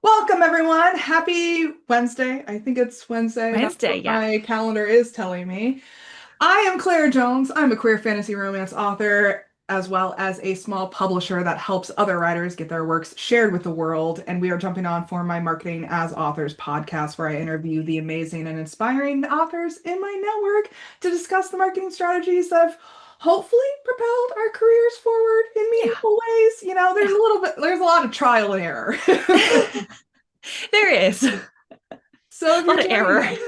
Welcome, everyone. Happy Wednesday. I think it's Wednesday. That's Wednesday, what yeah. my calendar is telling me. I am Claire Jones. I'm a queer fantasy romance author, as well as a small publisher that helps other writers get their works shared with the world. And we are jumping on for my Marketing as Authors podcast, where I interview the amazing and inspiring authors in my network to discuss the marketing strategies that have hopefully propelled our careers forward in Yeah. meaningful ways. Yeah. There's a lot of trial and error. There is a So if you're lot of joining error. us,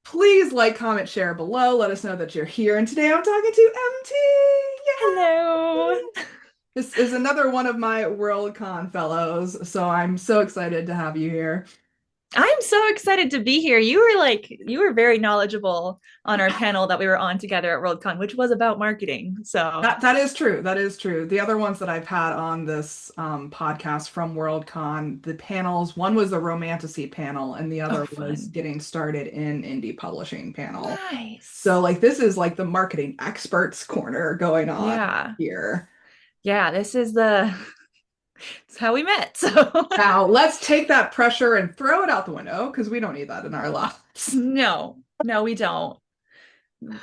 please like, comment, share below. Let us know that you're here. And today I'm talking to MT. Hello. Yay! This is another one of my Worldcon fellows, so I'm so excited to have you here. I'm so excited to be here. You were very knowledgeable on our panel that we were on together at Worldcon, which was about marketing. So That is true. That is true. The other ones that I've had on this podcast from Worldcon, the panels, one was the romantasy panel, and the oh other was fun. getting started in indie publishing panel. So Nice. like this is like the marketing experts corner going on Yeah. here. Yeah, this is the it's how we met. So Now, let's take that pressure and throw it out the window because we don't need that in our lives. no, no, we don't.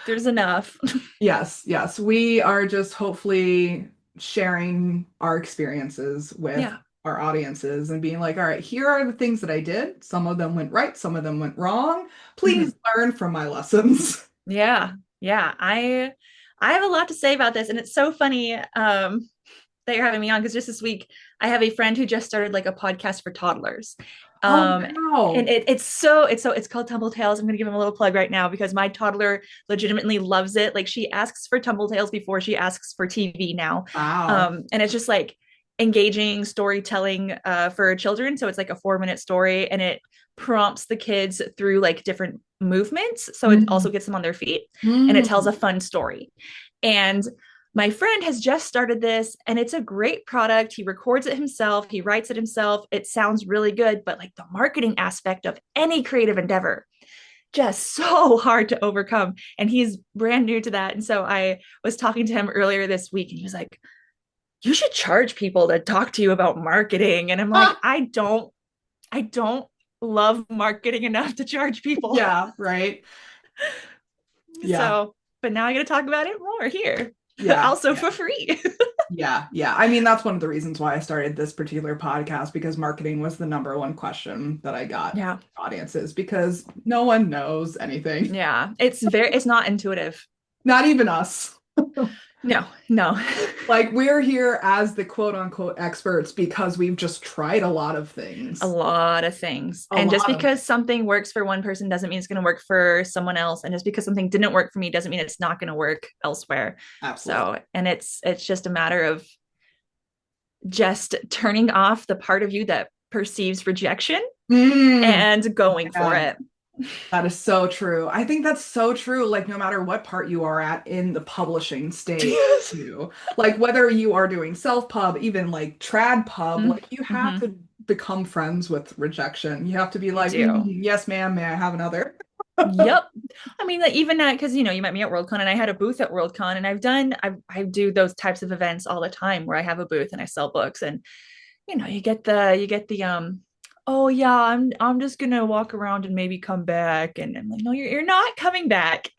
There's enough. Yes, yes. We are just hopefully sharing our experiences with Yeah. our audiences and being like, all right, here are the things that I did. Some of them went right, some of them went wrong. Please Mhm. learn from my lessons. Yeah. Yeah. I have a lot to say about this, and it's so funny that you're having me on because just this week I have a friend who just started like a podcast for toddlers. Oh, Um, and wow. it's called Tumble Tales. I'm gonna give him a little plug right now because my toddler legitimately loves it. Like she asks for Tumble Tales before she asks for TV now. Wow. And it's just like engaging storytelling for children. So it's like a 4 minute story and it prompts the kids through like different movements. So it also Mm. gets them on their feet and it tells Mm. a fun story. And my friend has just started this and it's a great product. He records it himself, he writes it himself. It sounds really good, but like the marketing aspect of any creative endeavor, just so hard to overcome. And he's brand new to that. And so I was talking to him earlier this week and he was like, you should charge people to talk to you about marketing. And I'm like, Ah, I don't love marketing enough to charge people. yeah, right. Yeah, So, but now I got to talk about it more here, yeah, also yeah. for free. Yeah, yeah. I mean, that's one of the reasons why I started this particular podcast because marketing was the number one question that I got Yeah. from audiences because no one knows anything. Yeah. It's not intuitive. Not even us. No, no. Like we're here as the quote unquote experts because we've just tried a lot of A things. lot of things. A And just lot of because something works for one person doesn't mean it's going to work for someone else. And just because something didn't work for me doesn't mean it's not going to work elsewhere. absolutely. So, and it's just a matter of just turning off the part of you that perceives rejection Mm, and going for man, it. that is so true. I think that's so true. Like no matter what part you are at in the publishing stage, too. Like whether you are doing self-pub, even like trad pub, like you have Mm-hmm. to become friends with rejection. You have to be You like, do. yes, ma'am, may I have another? Yep. I mean, like even that because you met me at Worldcon and I had a booth at Worldcon and I do those types of events all the time where I have a booth and I sell books and you get the oh yeah, I'm just gonna walk around and maybe come back and I'm like, no, you're not coming back.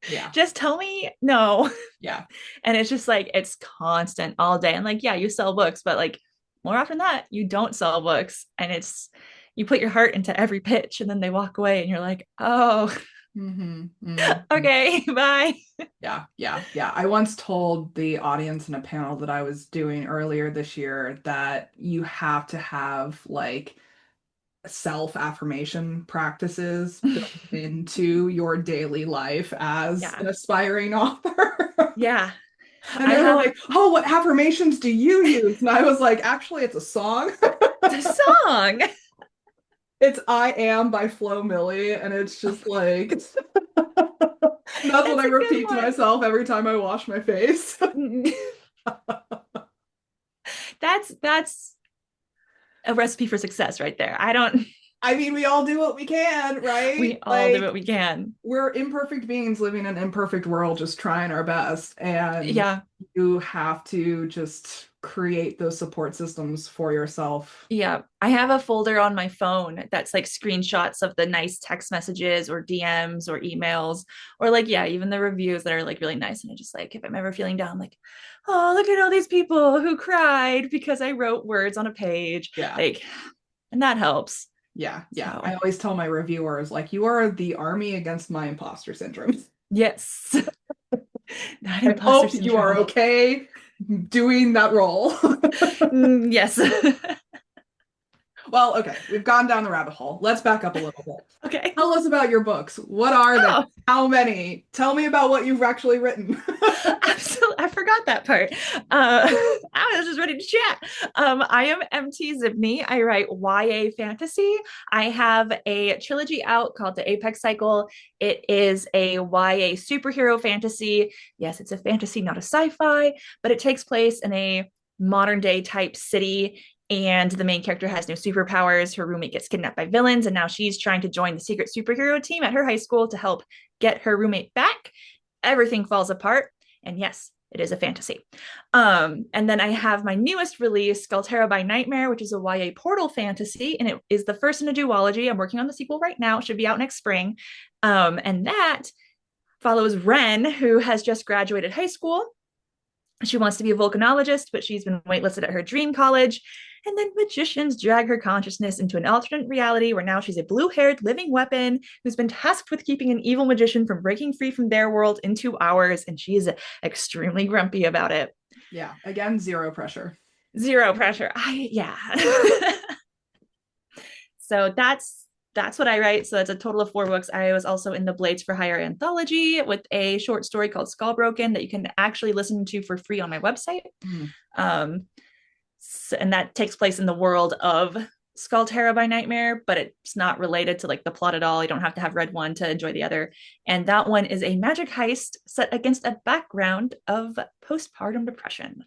Yeah, Just tell me no. yeah. And it's just like it's constant all day. And like, yeah, you sell books, but like more often than that, you don't sell books. And it's you put your heart into every pitch and then they walk away and you're like, oh, Hmm. Hmm. okay, bye. Yeah, yeah, yeah. I once told the audience in a panel that I was doing earlier this year that you have to have like self-affirmation practices built into your daily life as Yeah. an aspiring author. Yeah. And I they were have like, "Oh, what affirmations do you use?" And I was like, "Actually, it's a song. the song. It's I Am by Flo Milli, and it's just like that's what That's I a good repeat to one. myself every time I wash my face." That's a recipe for success right there. I don't. I mean, we all do what we can, right? We all do Like, what we can. we're imperfect beings living in an imperfect world, just trying our best. And Yeah. you have to just create those support systems for yourself. Yeah, I have a folder on my phone that's like screenshots of the nice text messages or DMs or emails or like yeah, even the reviews that are like really nice. And I just like if I'm ever feeling down, like, oh, look at all these people who cried because I wrote words on a page. Yeah. Like, and that helps. Yeah. Yeah. I So always tell my reviewers, like, you are the army against my imposter syndrome. yes, that I imposter hope you are syndrome. okay doing that role. Yes. Well, okay, we've gone down the rabbit hole. Let's back up a little bit. Okay. Tell us about your books. What are they? Oh, How many? Tell me about what you've actually written. absolutely. I forgot that part. I was just ready to chat. I am MT Zimny. I write YA fantasy. I have a trilogy out called The Apex Cycle. It is a YA superhero fantasy. Yes, it's a fantasy, not a sci-fi, but it takes place in a modern day type city. And the main character has no superpowers. Her roommate gets kidnapped by villains, and now she's trying to join the secret superhero team at her high school to help get her roommate back. Everything falls apart. And yes, it is a fantasy. And then I have my newest release, Skalterra By Nightmare, which is a YA portal fantasy, and it is the first in a duology. I'm working on the sequel right now. It should be out next spring. And that follows Ren, who has just graduated high school. She wants to be a volcanologist, but she's been waitlisted at her dream college. And then magicians drag her consciousness into an alternate reality where now she's a blue haired living weapon who's been tasked with keeping an evil magician from breaking free from their world into ours. And she is extremely grumpy about it. Yeah, again, zero pressure. Zero pressure. Yeah. So that's what I write. So that's a total of 4 books. I was also in the Blades for Hire anthology with a short story called Skull Broken that you can actually listen to for free on my website. Mm. Um, and that takes place in the world of Skalterra by Nightmare, but it's not related to like the plot at all. You don't have to have read one to enjoy the other. And that one is a magic heist set against a background of postpartum depression.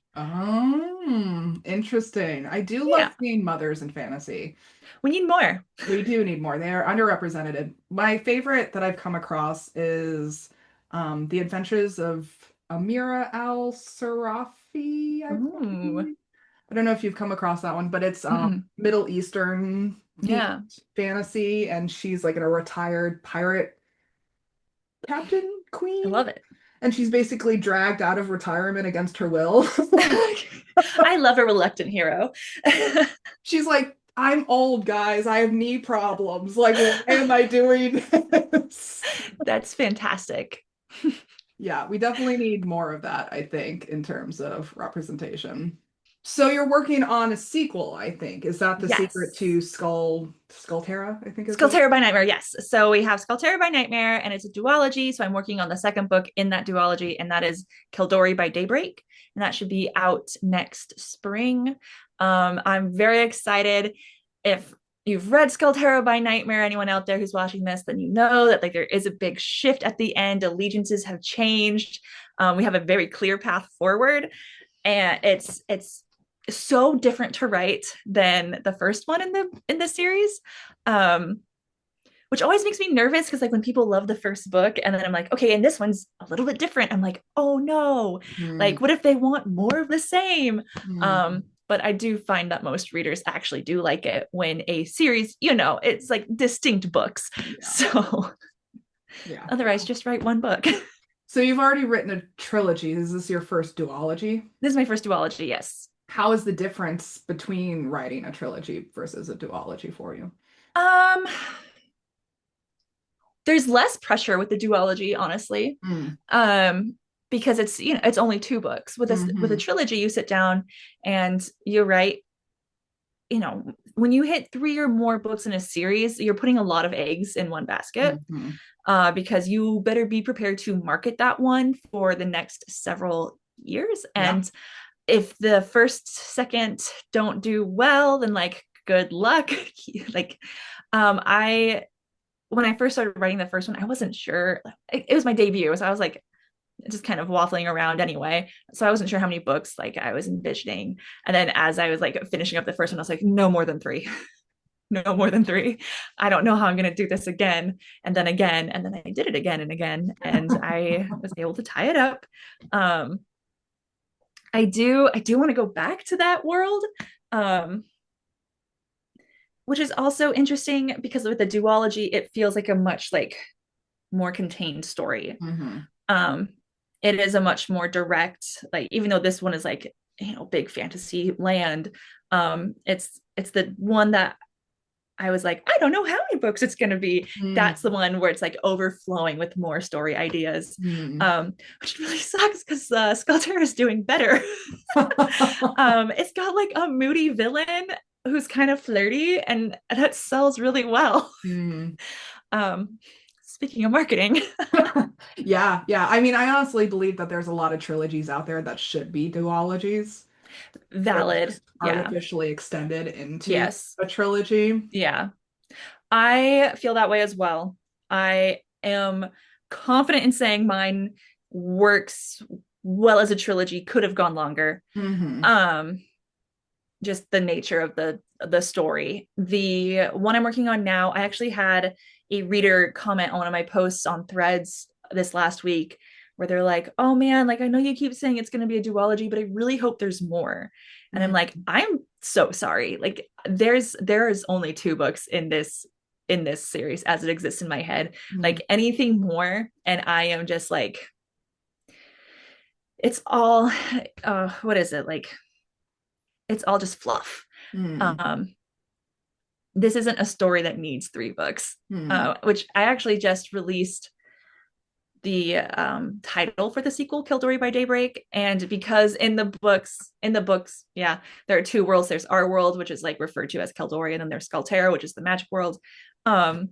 Interesting. I do love Yeah, seeing mothers in fantasy. we need more. We do need more. They are underrepresented. My favorite that I've come across is The Adventures of Amira al-Sarafi, I Ooh. believe. I don't know if you've come across that one, but it's Mm-mm. Middle Eastern Yeah, themed fantasy, and she's like a retired pirate captain I queen, love it. and she's basically dragged out of retirement against her will. I love a reluctant hero. She's like, I'm old, guys. I have knee problems. Like, why am I doing this? That's fantastic. Yeah, we definitely need more of that, I think, in terms of representation. So you're working on a sequel, I think. Is that the secret Yes. to Skalterra, I think is what? Skalterra by Nightmare, yes. So we have Skalterra by Nightmare, and it's a duology. So I'm working on the second book in that duology, and that is Kildori by Daybreak, and that should be out next spring. I'm very excited. If you've read Skalterra by Nightmare, anyone out there who's watching this, then you know that like there is a big shift at the end. Allegiances have changed. We have a very clear path forward, and it's so different to write than the first one in the series. Um, which always makes me nervous because like when people love the first book and then I'm like, okay, and this one's a little bit different. I'm like, oh no, Hmm. like what if they want more of the same? Hmm. But I do find that most readers actually do like it when a series, it's like distinct books. Yeah. So Yeah. otherwise, just write one book. This So you've already written a trilogy. Is this your first duology? is my first duology, yes. How is the difference between writing a trilogy versus a duology for you? Um, there's less pressure with the duology, honestly. Mm. Um, because it's only 2 books. With a Hmm. trilogy, you sit down and you write, when you hit 3 or more books in a series, you're putting a lot of eggs in one basket. Hmm. Because you better be prepared to market that one for the next several years. Yeah. And if the first, second don't do well, then like good luck. Like, I when I first started writing the first one, I wasn't sure. It was my debut, so I was like just kind of waffling around anyway. So I wasn't sure how many books like I was envisioning. And then as I was like finishing up the first one, I was like, no more than 3. no more than three. I don't know how I'm going to do this again. And then again, and then I did it again and again. And I was able to tie it up. Um, I do want to go back to that world. Um, which is also interesting because with the duology, it feels like a much like more contained story. Hmm. Um, it is a much more direct, like even though this one is like big fantasy land, it's the one that I was like, I don't know how many books it's going to be. That's the one where it's like overflowing with more story ideas, Mm. which really sucks because Skalterra is doing better. It's got like a moody villain who's kind of flirty, and that sells really well. Mm. Um, Speaking of marketing, Yeah, yeah. I mean, I honestly believe that there's a lot of trilogies out there that should be duologies. They're valid. just Yeah. artificially extended into Yes. a trilogy. Yeah. I feel that way as well. I am confident in saying mine works well as a trilogy, could have gone longer. Hmm. Um, just the nature of the story. The one I'm working on now, I actually had a reader comment on one of my posts on Threads this last week where they're like, "Oh man, like I know you keep saying it's going to be a duology, but I really hope there's more." And I'm like, "I'm so sorry. Like there's only two books in this series as it exists in my head. Mm-hmm. Like anything more and I am just like it's all what is it? Like it's all just fluff. Mm-hmm. Um this isn't a story that needs three books, Mm-hmm. which I actually just released the title for the sequel, Kildori by Daybreak. And because in the books, yeah, there are two worlds. There's our world, which is like referred to as Kildori, and then there's Skalterra, which is the magic world. Um,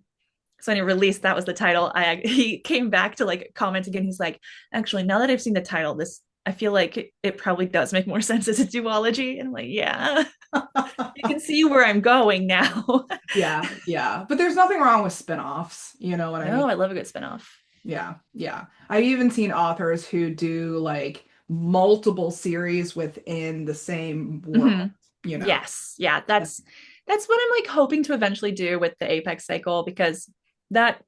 so when he released, that was the title. He came back to like comment again. He's like, actually, now that I've seen the title, this I feel like it probably does make more sense as a duology. And I'm like, yeah, you can see where I'm going now. Yeah, yeah. But there's nothing wrong with spin-offs, you know what I mean? No, I love a good spinoff. Yeah, yeah. I've even seen authors who do like multiple series within the same world, Mm-hmm. you know. Yes, yeah, that's what I'm like hoping to eventually do with the Apex cycle because that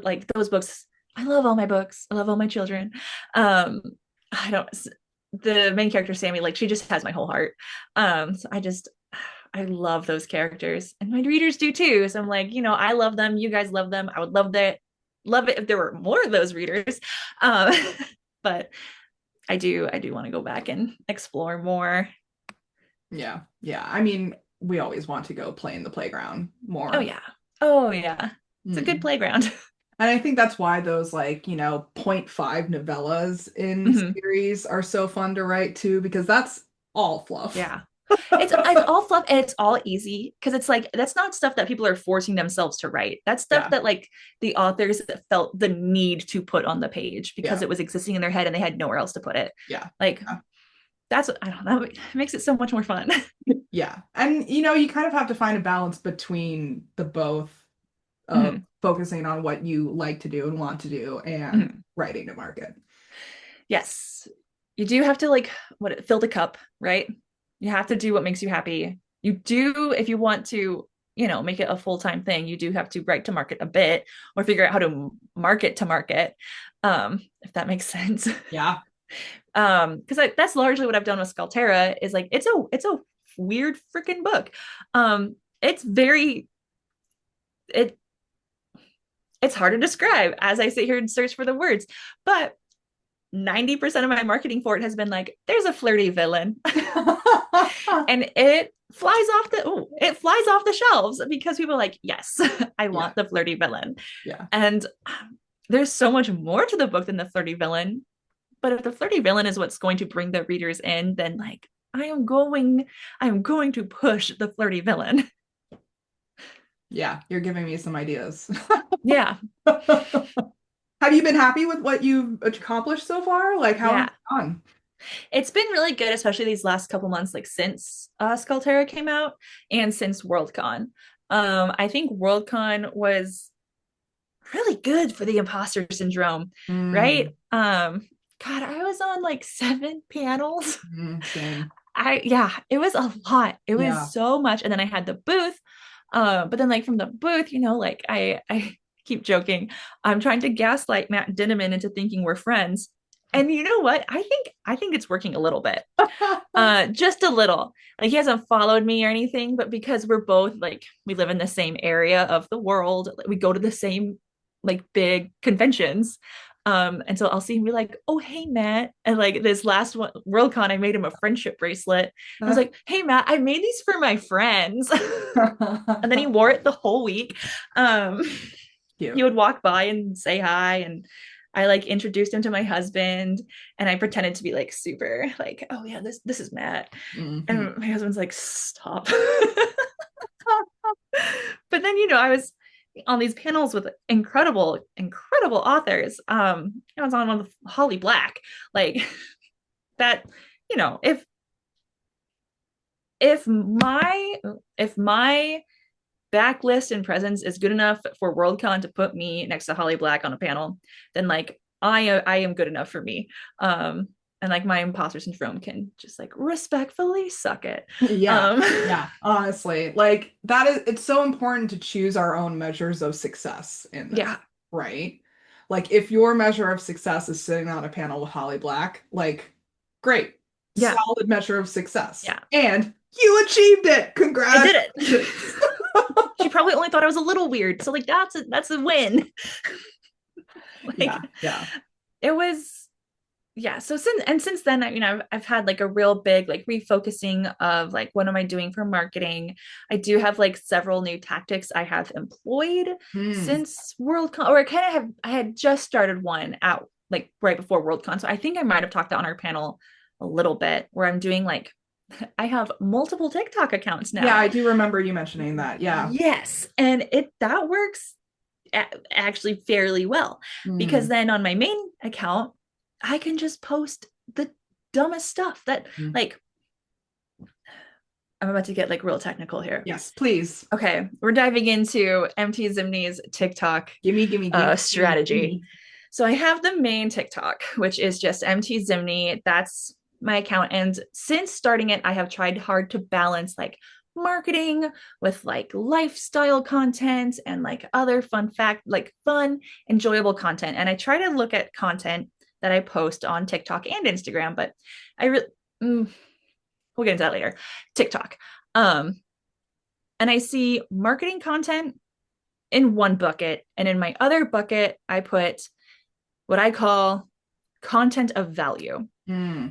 like those books, I love all my books. I love all my children. Um, I don't the main character Sammy, like she just has my whole heart. So I love those characters and my readers do too. So I'm like, I love them. You guys love them. I would love it if there were more of those readers. Um, but I do want to go back and explore more. Yeah, yeah. I mean, we always want to go play in the playground Oh more. yeah. Oh yeah. It's a good Mm. playground. And I think that's why those like, point 0.5 novellas in Hmm. series are so fun to write too, because that's all fluff. Yeah. It's all fluff and it's all easy because it's like that's not stuff that people are forcing themselves to write. That's stuff Yeah, that like the authors felt the need to put on the page because yeah, it was existing in their head and they had nowhere else to put it. yeah, Like yeah. that's what I don't know. It makes it so much more fun. Yeah. And you kind of have to find a balance between the both of Mhm. focusing on what you like to do and want to do and Mhm. writing to market. Yes. You do have to like fill the cup, right? You have to do what makes you happy. You do if you want to, make it a full-time thing, you do have to write to market a bit or figure out how to market to market. If that makes sense. Yeah. Because that's largely what I've done with Skalterra is like it's a weird freaking book. It's very it it's hard to describe as I sit here and search for the words, but 90% of my marketing for it has been like, there's a flirty villain. And it flies off the shelves because people are like, yes, I Yeah. want the flirty villain. Yeah. And there's so much more to the book than the flirty villain. But if the flirty villain is what's going to bring the readers in, then like I am going to push the flirty villain. Yeah. You're giving me some ideas. Yeah. Have you been happy with what you've accomplished so far? Like, how has Yeah. it gone? It's been really good, especially these last couple months, like since Skalterra came out and since Worldcon. I think Worldcon was really good for the imposter syndrome, right? Mm, God, I was on like 7 panels. same. Yeah, it was a lot. It was Yeah. so much. And then I had the booth. But then like from the booth, like I keep joking, I'm trying to gaslight Matt Dinneman into thinking we're friends. And you know what? I think it's working a little bit. Just a little. Like he hasn't followed me or anything, but because we're both like we live in the same area of the world, like, we go to the same like big conventions. And so I'll see him be like, "Oh, hey Matt." And like this last one, Worldcon, I made him a friendship bracelet. I was like, "Hey Matt, I made these for my friends." And then he wore it the whole week. Um, he Cute. would walk by and say hi, and I like introduced him to my husband, and I pretended to be like super like, oh yeah, this is Matt. Mhm. And my husband's like, stop. But then I was on these panels with incredible authors. I was on one with Holly Black, like that. If my backlist and presence is good enough for Worldcon to put me next to Holly Black on a panel, then like I am good enough for me. And like my imposter syndrome can just like respectfully suck it. Yeah. Um, Yeah. Honestly, like that is, it's so important to choose our own measures of success in this, yeah, right? Like if your measure of success is sitting on a panel with Holly Black, like great, yeah, solid measure of success. yeah. And you achieved it. I did it. Congratulations. She probably only thought I was a little weird, so like that's a win. Yeah. Like Yeah. it was yeah. So since then I've had like a real big like refocusing of like what am I doing for marketing. I do have like several new tactics I have employed Hmm. since Worldcon, or I had just started one out like right before Worldcon, so I think I might have talked on our panel a little bit where I'm doing like I have multiple TikTok accounts Yeah, now. I do remember you mentioning that. Yeah. Yes, and it that works actually fairly well, because Hmm. then on my main account I can just post the dumbest stuff that Hmm. like I'm about to get like real technical here. Yes, please. Okay, we're diving into MT Zimny's TikTok Gimme, gimme, gimme, gimme, strategy. gimme. So I have the main TikTok, which is just MT Zimny. That's my account. And since starting it, I have tried hard to balance like marketing with like lifestyle content and like other fun, enjoyable content. And I try to look at content that I post on TikTok and Instagram, but I really, mm, we'll get into that later. TikTok. Um, and I see marketing content in one bucket. And in my other bucket, I put what I call content of value. Hmm.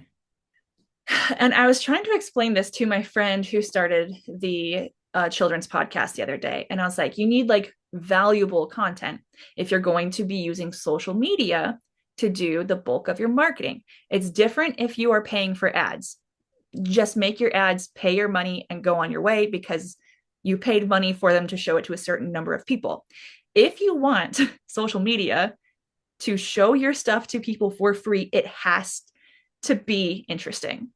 And I was trying to explain this to my friend who started the children's podcast the other day. And I was like, you need like valuable content if you're going to be using social media to do the bulk of your marketing. It's different if you are paying for ads. Just make your ads, pay your money, and go on your way because you paid money for them to show it to a certain number of people. If you want social media to show your stuff to people for free, it has to be interesting.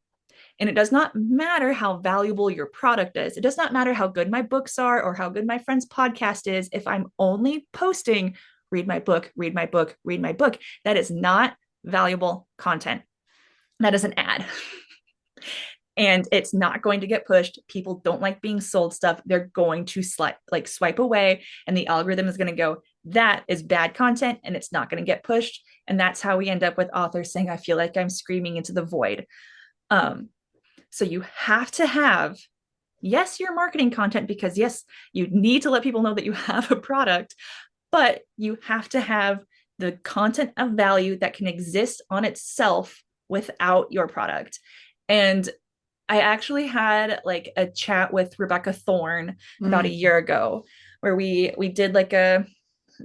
And it does not matter how valuable your product is. It does not matter how good my books are or how good my friend's podcast is. If I'm only posting, read my book, read my book, read my book, that is not valuable content. That is an ad. And it's not going to get pushed. People don't like being sold stuff. They're going to swipe away, and the algorithm is going to go, that is bad content, and it's not going to get pushed. And that's how we end up with authors saying, I feel like I'm screaming into the void. Um, so you have to have, yes, your marketing content, because yes, you need to let people know that you have a product, but you have to have the content of value that can exist on itself without your product. And I actually had like a chat with Rebecca Thorne about a Hmm. year ago where we did like a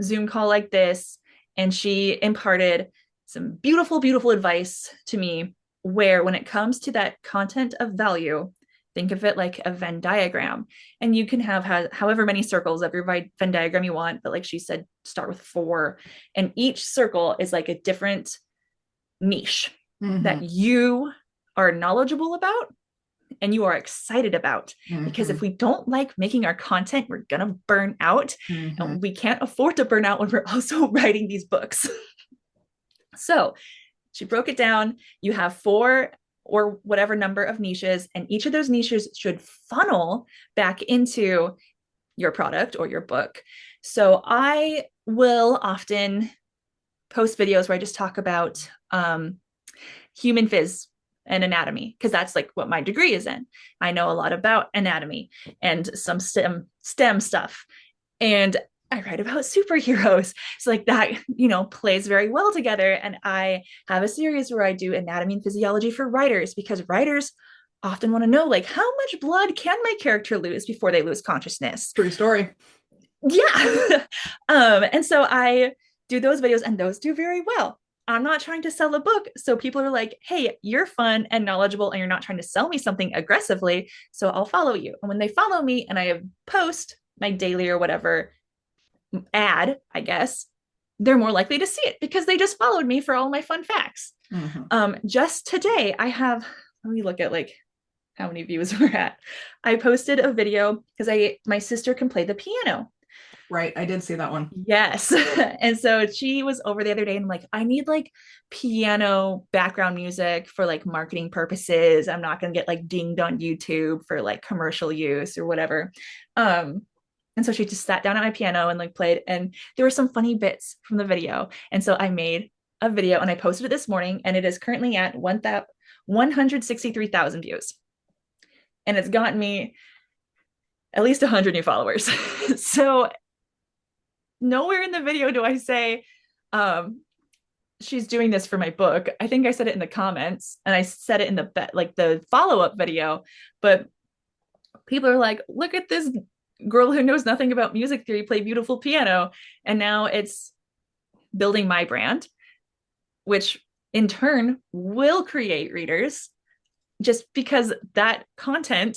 Zoom call like this, and she imparted some beautiful advice to me where when it comes to that content of value, think of it like a Venn diagram, and you can have however many circles of your Venn diagram you want, but like she said, start with 4, and each circle is like a different niche that Hmm. you are knowledgeable about and you are excited about. Because if Hmm. we don't like making our content, we're going to burn out. Hmm. And we can't afford to burn out when we're also writing these books. So she broke it down. You have 4 or whatever number of niches, and each of those niches should funnel back into your product or your book. So I will often post videos where I just talk about human phys and anatomy because that's like what my degree is in. I know a lot about anatomy and some STEM stuff. And I write about superheroes. So like that, plays very well together. And I have a series where I do anatomy and physiology for writers because writers often want to know like how much blood can my character lose before they lose consciousness. True story. Yeah. And so I do those videos and those do very well. I'm not trying to sell a book. So people are like, hey, you're fun and knowledgeable and you're not trying to sell me something aggressively. So I'll follow you. And when they follow me and I post my daily or whatever ad, I guess, they're more likely to see it because they just followed me for all my fun facts. Just today, I have, let me look at like how many views we're at. I posted a video because my sister can play the piano. Right. I did see that one. Yes. And so she was over the other day and I'm like, I need like piano background music for like marketing purposes. I'm not going to get like dinged on YouTube for like commercial use or whatever. And so she just sat down at my piano and like played, and there were some funny bits from the video. And so I made a video and I posted it this morning, and it is currently at 163,000 views. And it's gotten me at least 100 new followers. So nowhere in the video do I say, she's doing this for my book. I think I said it in the comments and I said it in the follow-up video, but people are like, look at this girl who knows nothing about music theory play beautiful piano. And now it's building my brand, which in turn will create readers just because that content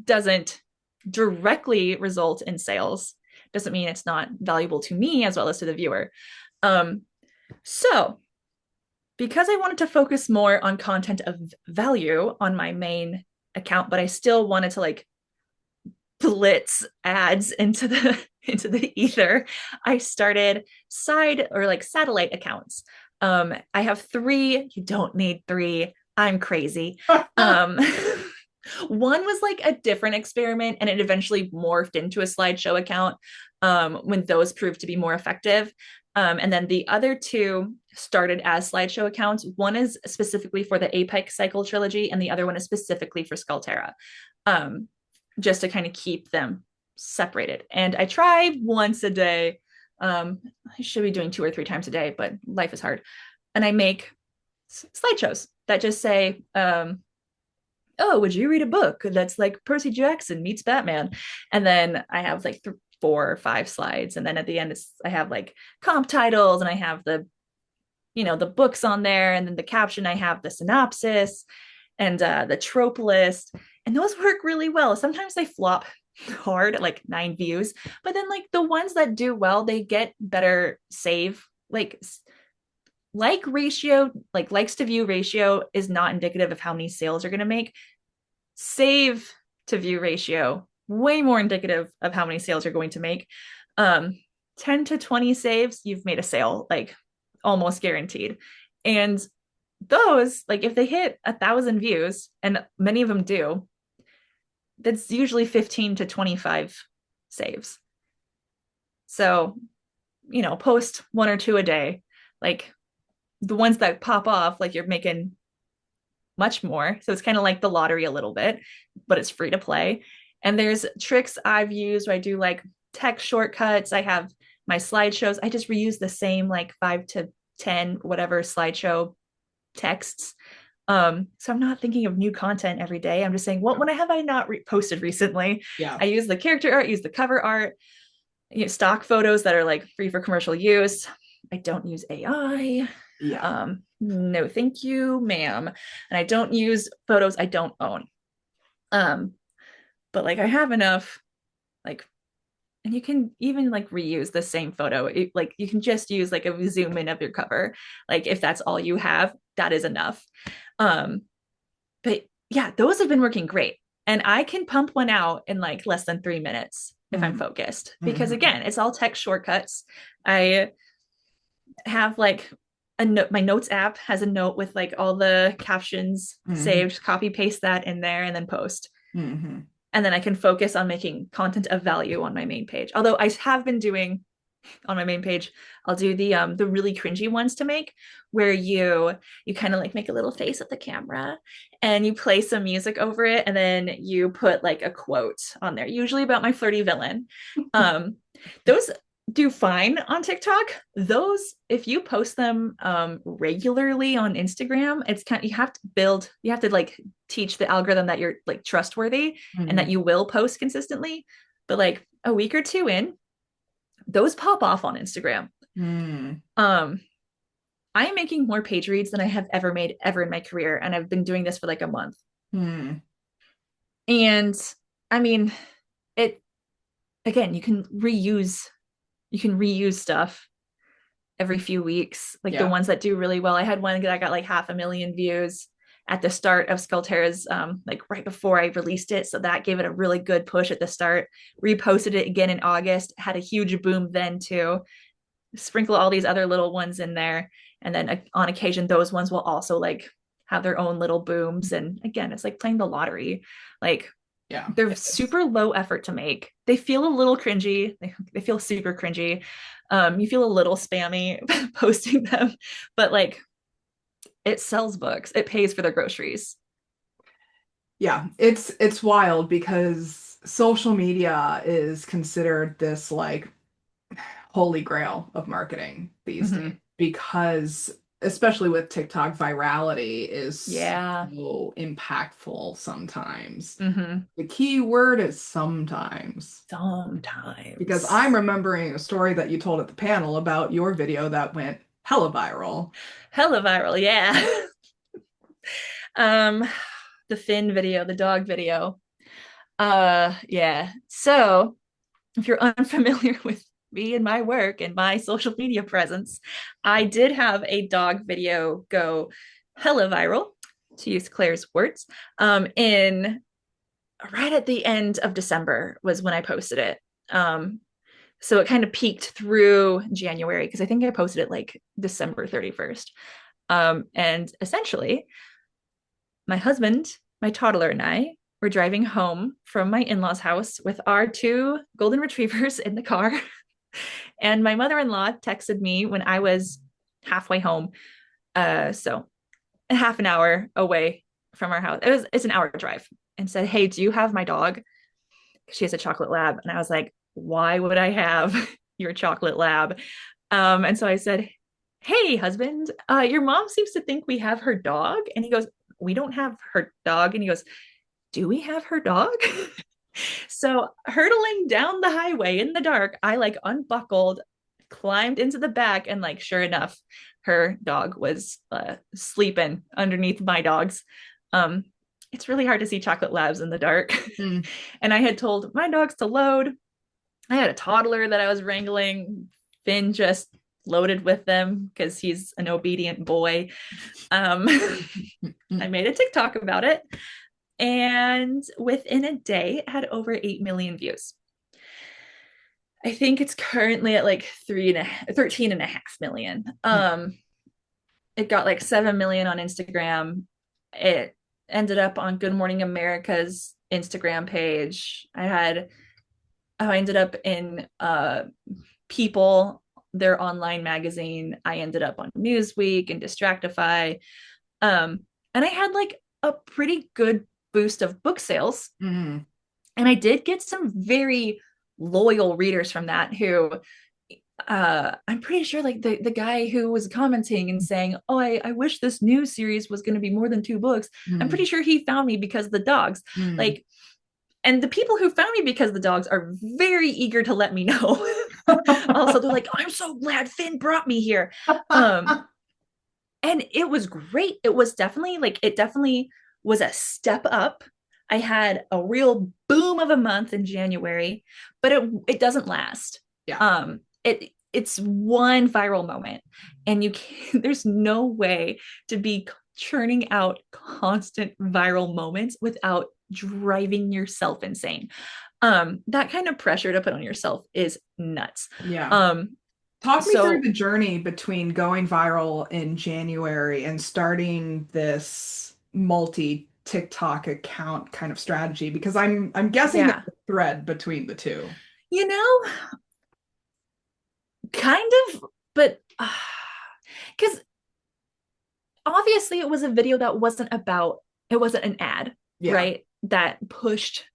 doesn't directly result in sales. Doesn't mean it's not valuable to me as well as to the viewer. So because I wanted to focus more on content of value on my main account, but I still wanted to like blitz ads into the ether, I started side or like satellite accounts. I have 3. You don't need 3. I'm crazy. One was like a different experiment and it eventually morphed into a slideshow account when those proved to be more effective. And then the other 2 started as slideshow accounts. One is specifically for the Apex Cycle trilogy and the other one is specifically for Skalterra. Just to kind of keep them separated. And I try once a day. I should be doing 2 or 3 times a day, but life is hard. And I make slideshows that just say, oh, would you read a book that's like Percy Jackson meets Batman? And then I have like 4 or 5 slides. And then at the end, I have like comp titles and I have the books on there. And then the caption, I have the synopsis and the trope list. And those work really well. Sometimes they flop hard at like 9 views, but then like the ones that do well, they get better save. Like ratio, like likes to view ratio is not indicative of how many sales are going to make. Save to view ratio, way more indicative of how many sales you're going to make. 10 to 20 saves, you've made a sale, like almost guaranteed. And those, like if they hit 1,000 views, and many of them do, that's usually 15 to 25 saves. So, post 1 or 2 a day. Like the ones that pop off, like you're making much more. So it's kind of like the lottery a little bit, but it's free to play. And there's tricks I've used where I do like text shortcuts. I have my slideshows. I just reuse the same like 5 to 10, whatever slideshow texts. So I'm not thinking of new content every day. I'm just saying, what have I not posted recently? Yeah. I use the character art, use the cover art, stock photos that are like free for commercial use. I don't use AI. Yeah. No, thank you, ma'am. And I don't use photos I don't own. But like I have enough, like, and you can even like reuse the same photo. Like you can just use like a zoom in of your cover. Like if that's all you have, that is enough. But yeah, those have been working great. And I can pump one out in like less than 3 minutes if I'm focused. Because again, it's all text shortcuts. I have like my notes app has a note with like all the captions saved, copy paste that in there and then post. and then I can focus on making content of value on my main page. Although I have been doing on my main page, I'll do the really cringy ones to make, where you kind of like make a little face at the camera and you play some music over it, and then you put like a quote on there, usually about my flirty villain. Um, those do fine on TikTok. Those, if you post them regularly on Instagram, it's kind of, you have to like teach the algorithm that you're like trustworthy and that Mhm. you will post consistently. But like a week or two in, those pop off on Instagram. Mm. Um, I am making more page reads than I have ever made ever in my career, and I've been doing this for like a month. Mm. And I mean, it again, you can reuse stuff every few weeks, like the Yeah. ones that do really well. I had one that got like 500,000 views at the start of Skalterra's, like right before I released it. So that gave it a really good push at the start. Reposted it again in August, had a huge boom then too. Sprinkle all these other little ones in there. And then on occasion, those ones will also like have their own little booms. And again, it's like playing the lottery. Like Yeah. they're It is. super low effort to make. They feel a little cringy. They feel super cringy. You feel a little spammy posting them, but like it sells books. It pays for their groceries. Yeah, it's wild because social media is considered this like holy grail of marketing these days Mm-hmm. because especially with TikTok, virality is Yeah. so impactful sometimes. Mm-hmm. The key word is sometimes. Because I'm Sometimes. remembering a story that you told at the panel about your video that went hella viral. Hella viral. Yeah. um, the Finn video, the dog video. Yeah. So if you're unfamiliar with me and my work and my social media presence, I did have a dog video go hella viral, to use Claire's words. In right at the end of December was when I posted it. So it kind of peaked through January because I think I posted it like December 31st. And essentially, my husband, my toddler, and I were driving home from my in law's house with our two golden retrievers in the car. And my mother in law texted me when I was halfway home. So half an hour away from our house. It's an hour drive, and said, "Hey, do you have my dog? She has a chocolate lab." And I was like, "Why would I have your chocolate lab?" And so I said, "Hey, husband, your mom seems to think we have her dog." And he goes, "We don't have her dog." And he goes, "Do we have her dog?" So hurtling down the highway in the dark, I like unbuckled, climbed into the back, and like sure enough, her dog was sleeping underneath my dogs. Um, it's really hard to see chocolate labs in the dark. Mm. And I had told my dogs to load. I had a toddler that I was wrangling. Finn just loaded with them because he's an obedient boy. Um, I made a TikTok about it, and within a day, it had over 8 million views. I think it's currently at like 13.5 million. It got like 7 million on Instagram. It ended up on Good Morning America's Instagram page. I ended up in People, their online magazine. I ended up on Newsweek and Distractify. Um, and I had like a pretty good boost of book sales. Mm. And I did get some very loyal readers from that who I'm pretty sure like the guy who was commenting and saying, "Oh, I wish this new series was going to be more than two books." I'm Mm. pretty sure he found me because of the dogs. Mm. Like, and the people who found me because of the dogs are very eager to let me know. Also, they're like, "I'm so glad Finn brought me here." Um, and it was great. It definitely was a step up. I had a real boom of a month in January, but it doesn't last. Yeah. It's one viral moment, and you can there's no way to be churning out constant viral moments without driving yourself insane. That kind of pressure to put on yourself is nuts. Yeah. Um, Talk me through so the journey between going viral in January and starting this multi TikTok account kind of strategy? Because I'm guessing there's Yeah. a thread between the two. You know, kind of, but because obviously it was a video that wasn't about, it wasn't an ad, Yeah. right? That pushed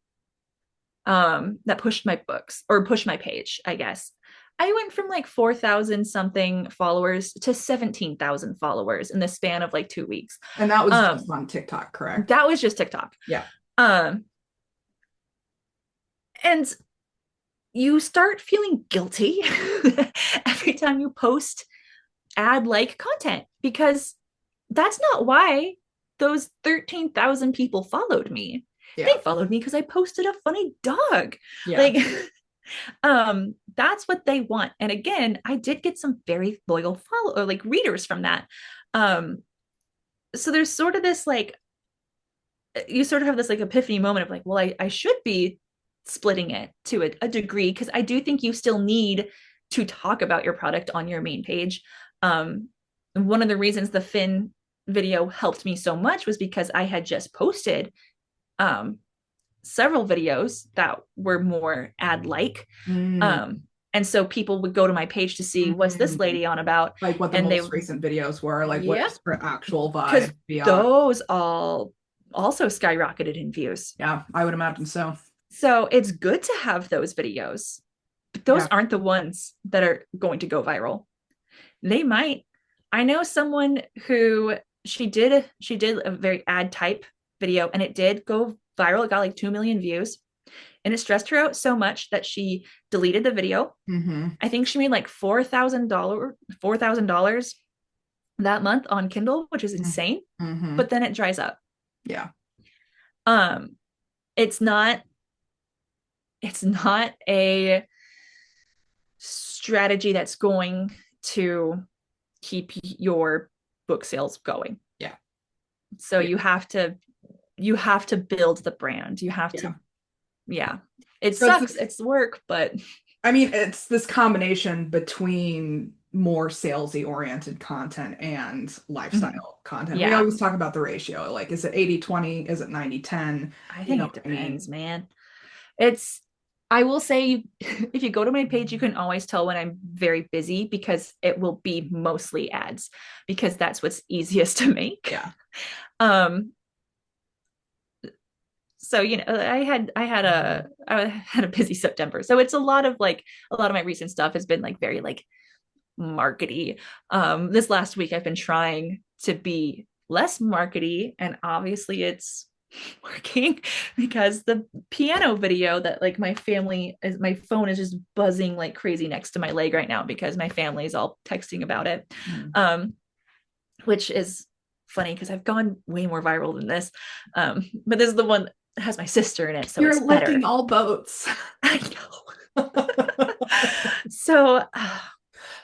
my books or pushed my page, I guess. I went from like 4,000 something followers to 17,000 followers in the span of like 2 weeks. And that was just Um, on TikTok, correct? that was just TikTok. Yeah. Um, and you start feeling guilty every time you post ad like content because that's not why those 13,000 people followed me. They Yeah. followed me because I posted a funny dog. Yeah. Like that's what they want. And again, I did get some very loyal follow or like readers from that. Um so there's sort of this like you sort of have this like epiphany moment of like, well, I should be splitting it to a degree because I do think you still need to talk about your product on your main page. One of the reasons the Finn video helped me so much was because I had just posted um, several videos that were more ad like. Mm. Um, and so people would go to my page to see what's this Mm. lady on about. Like what the And they, most recent videos were, like what yeah, is her actual because vibe beyond. those all also skyrocketed in views. Yeah, I would imagine so. So it's good to have those videos, but those Yeah. aren't the ones that are going to go viral. They might. I know someone who she did a very ad type video and it did go viral. It got like 2 million views and it stressed her out so much that she deleted the video. Mm-hmm. I think she made like $4,000 that month on Kindle, which is insane. Mm-hmm. But then it dries up. Yeah. Um, it's not it's not a strategy that's going to keep your book sales going. Yeah. So Yeah. you have to build the brand. You have Yeah. to, yeah. It So it's sucks. this, It's work, but I mean, it's this combination between more salesy oriented content and mhm. lifestyle content. We Yeah, always talk about the ratio. Like, is it 80/20? Is it 90/10? I You think know it what I depends, mean? man. It's I will say if you go to my page, you can always tell when I'm very busy because it will be mostly ads because that's what's easiest to make. Yeah. Um, so I had a busy September. So it's a lot of my recent stuff has been like very like markety. This last week I've been trying to be less markety, and obviously it's working because the piano video that like my phone is just buzzing like crazy next to my leg right now because my family is all texting about it. Mm. Um, which is funny because I've gone way more viral than this. But this is the one that has my sister in it, so You're it's lifting better. all boats. I know. So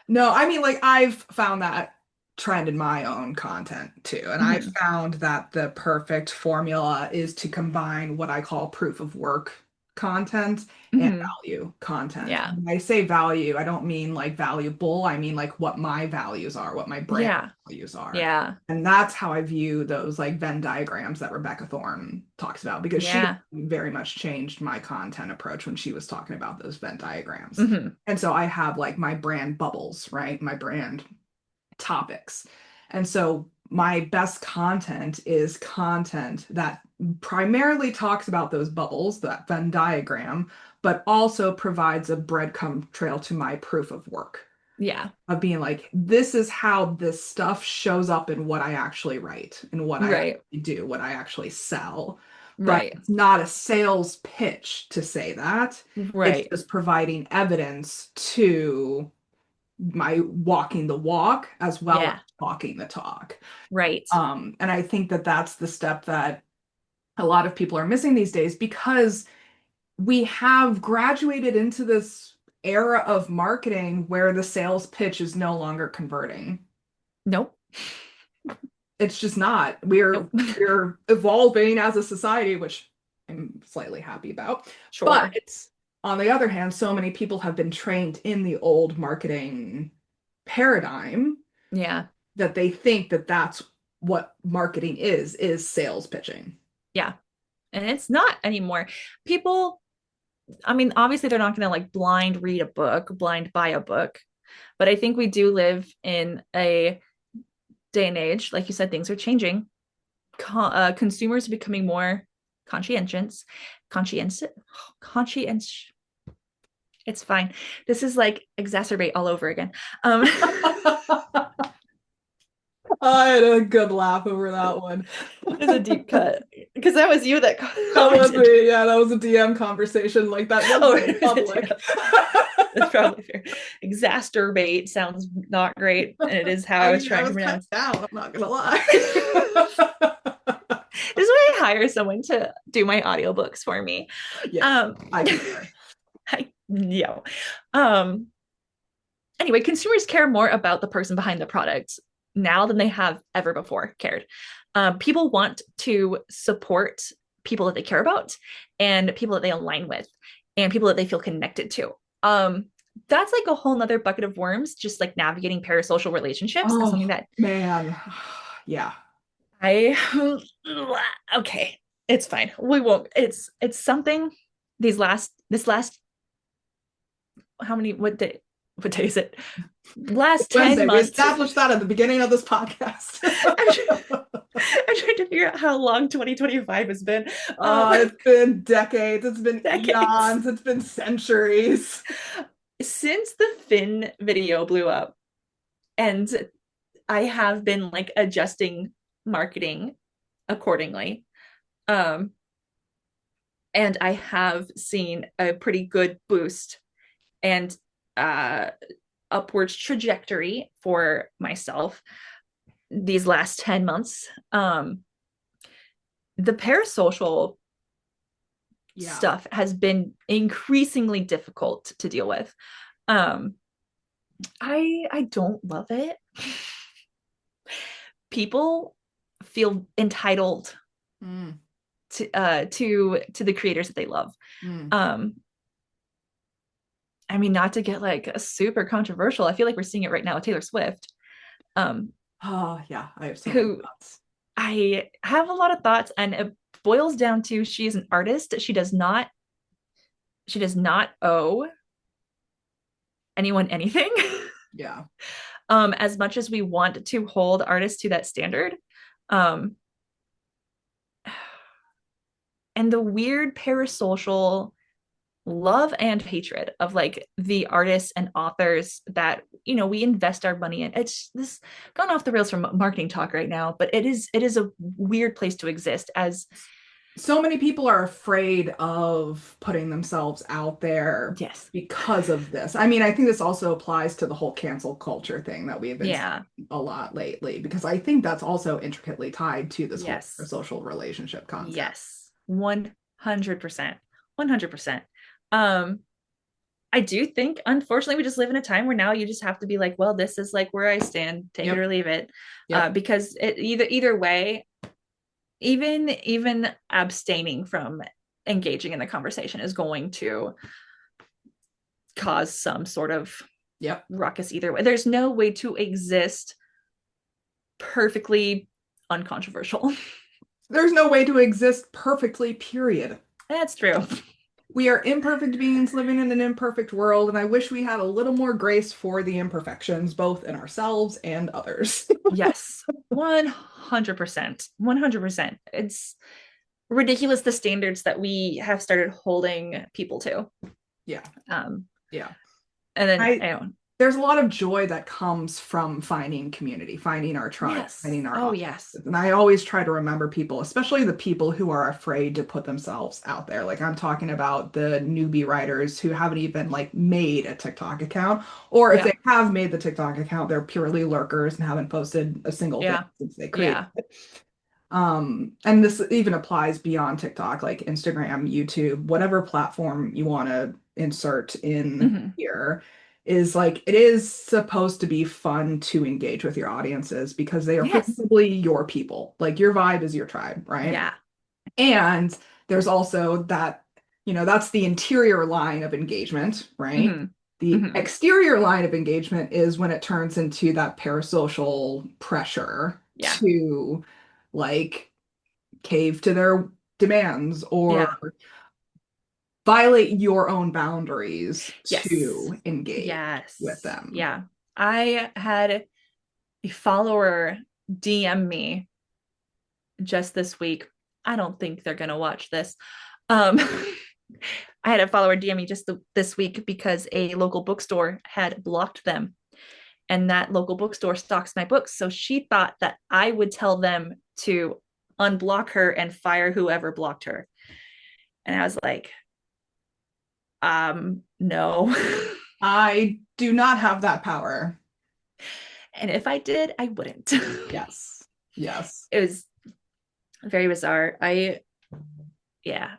No, I mean, like, I've found that trend in my own content too. And I mhm, found that the perfect formula is to combine what I call proof of work content and mhm, value content. yeah, When I say value, I don't mean like valuable, I mean like what my values are, what my brand yeah, values are. yeah, And that's how I view those like Venn diagrams that Rebecca Thorne talks about because she yeah, very much changed my content approach when she was talking about those Venn diagrams. mhm, And so I have like my brand bubbles, right? My brand topics. And so my best content is content that primarily talks about those bubbles, that Venn diagram, but also provides a breadcrumb trail to my proof of work yeah, of being like, this is how this stuff shows up in what I actually write and what I right, actually do, what I actually sell. But right, it's not a sales pitch to say that. It's right, just providing evidence to my walking the walk as well as yeah, talking the talk. right. And I think that that's the step that a lot of people are missing these days because we have graduated into this era of marketing where the sales pitch is no longer converting. Nope, It's just not. We're nope. we're evolving as a society, which I'm slightly happy about. But Sure. on the other hand, so many people have been trained in the old marketing paradigm Yeah. that they think that that's what marketing is sales pitching. Yeah. And it's not anymore. People, I mean, obviously they're not going to like blind read a book, blind buy a book, but I think we do live in a day and age, like you said, things are changing. Consumers are becoming more conscientious, conscientious, conscientious. It's fine. This is like exacerbate all over again. Um, I had a good laugh over that one. it's a deep cut because that was you that That was commented. me. Yeah, that was a DM conversation. Like that Oh, wasn't in public. that's probably fair. Exacerbate sounds not great, and it is how I I was mean, I trying to was cut pronounce. down, I'm not gonna lie. This is why I hire someone to do my audiobooks for me. Yes, Um, I concur. yeah. Um, anyway, consumers care more about the person behind the product now than they have ever before cared. People want to support people that they care about and people that they align with and people that they feel connected to. That's like a whole nother bucket of worms, just like navigating parasocial relationships and something Oh that man. Yeah. I okay, it's fine. We won't. It's something these last this last how many what day is it? Last 10 Wednesday. We months. established that at the beginning of this podcast. I'm trying to figure out how long 2025 has been. It's been decades, it's been Decades. eons, it's been centuries. Since the Finn video blew up, and I have been like adjusting marketing accordingly. Um, and I have seen a pretty good boost and uh upwards trajectory for myself these last 10 months. The parasocial Yeah. stuff has been increasingly difficult to deal with. Um, I don't love it. People feel entitled Mm, to the creators that they love. mm. Um, I mean, not to get like super controversial, I feel like we're seeing it right now with Taylor Swift, um, Oh, yeah, I have so many who thoughts. I have a lot of thoughts, and it boils down to she is an artist. She does not owe anyone anything. Yeah. As much as we want to hold artists to that standard. Um, and the weird parasocial love and hatred of like the artists and authors that we invest our money in. It's this gone off the rails from marketing talk right now, but it is a weird place to exist as So many people are afraid of putting themselves out there yes, because of this. I mean, I think this also applies to the whole cancel culture thing that we have been yeah, seeing a lot lately, because I think that's also intricately tied to this whole yes, social relationship concept. yes, 100%, 100%. Um, I do think, unfortunately, we just live in a time where now you just have to be like, well, this is like where I stand, take it Yep. or leave it, Yep. because either way, even abstaining from engaging in the conversation is going to cause some sort of Yep. ruckus either way. There's no way to exist perfectly uncontroversial. There's no way to exist perfectly, period. That's true. We are imperfect beings living in an imperfect world, and I wish we had a little more grace for the imperfections, both in ourselves and others. Yes, 100%. 100%. It's ridiculous the standards that we have started holding people to. Yeah. Um, Yeah. and then I There's a lot of joy that comes from finding community, finding our tribe, yes. finding our Oh, yes. audiences. And I always try to remember people, especially the people who are afraid to put themselves out there. Like I'm talking about the newbie writers who haven't even like made a TikTok account, or if Yeah. they have made the TikTok account, they're purely lurkers and haven't posted a single thing Yeah. since they created. Yeah. And this even applies beyond TikTok, like Instagram, YouTube, whatever platform you want to insert in Hmm. here, is like it is supposed to be fun to engage with your audiences because they are Yes. presumably your people. Like your vibe is your tribe, right? Yeah. And there's also that, that's the interior line of engagement, right? Hmm. The Hmm. exterior line of engagement is when it turns into that parasocial pressure Yeah. to like cave to their demands or Yeah. violate your own boundaries Yes. to engage with Yes. them. Yeah. I had a follower DM me just this week. I don't think they're going to watch this. Um, I had a follower DM me just this week because a local bookstore had blocked them, and that local bookstore stocks my books. So she thought that I would tell them to unblock her and fire whoever blocked her. And I was like, no. I do not have that power. And if I did, I wouldn't. Yes. Yes. It was very bizarre. Yeah,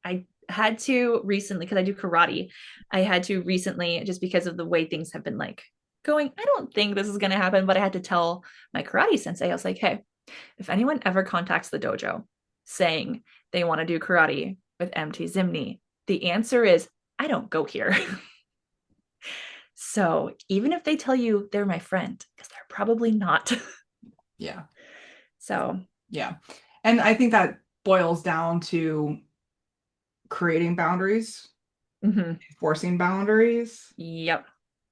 I had to recently, because I do karate, I had to recently, just because of the way things have been like going, I don't think this is going to happen, but I had to tell my karate sensei, I was like, hey, if anyone ever contacts the dojo saying they want to do karate with MT Zimny, the answer is, I don't go here. So even if they tell you they're my friend, because they're probably not. Yeah. So, Yeah. And I think that boils down to creating boundaries, mm-hmm. enforcing boundaries, Yep.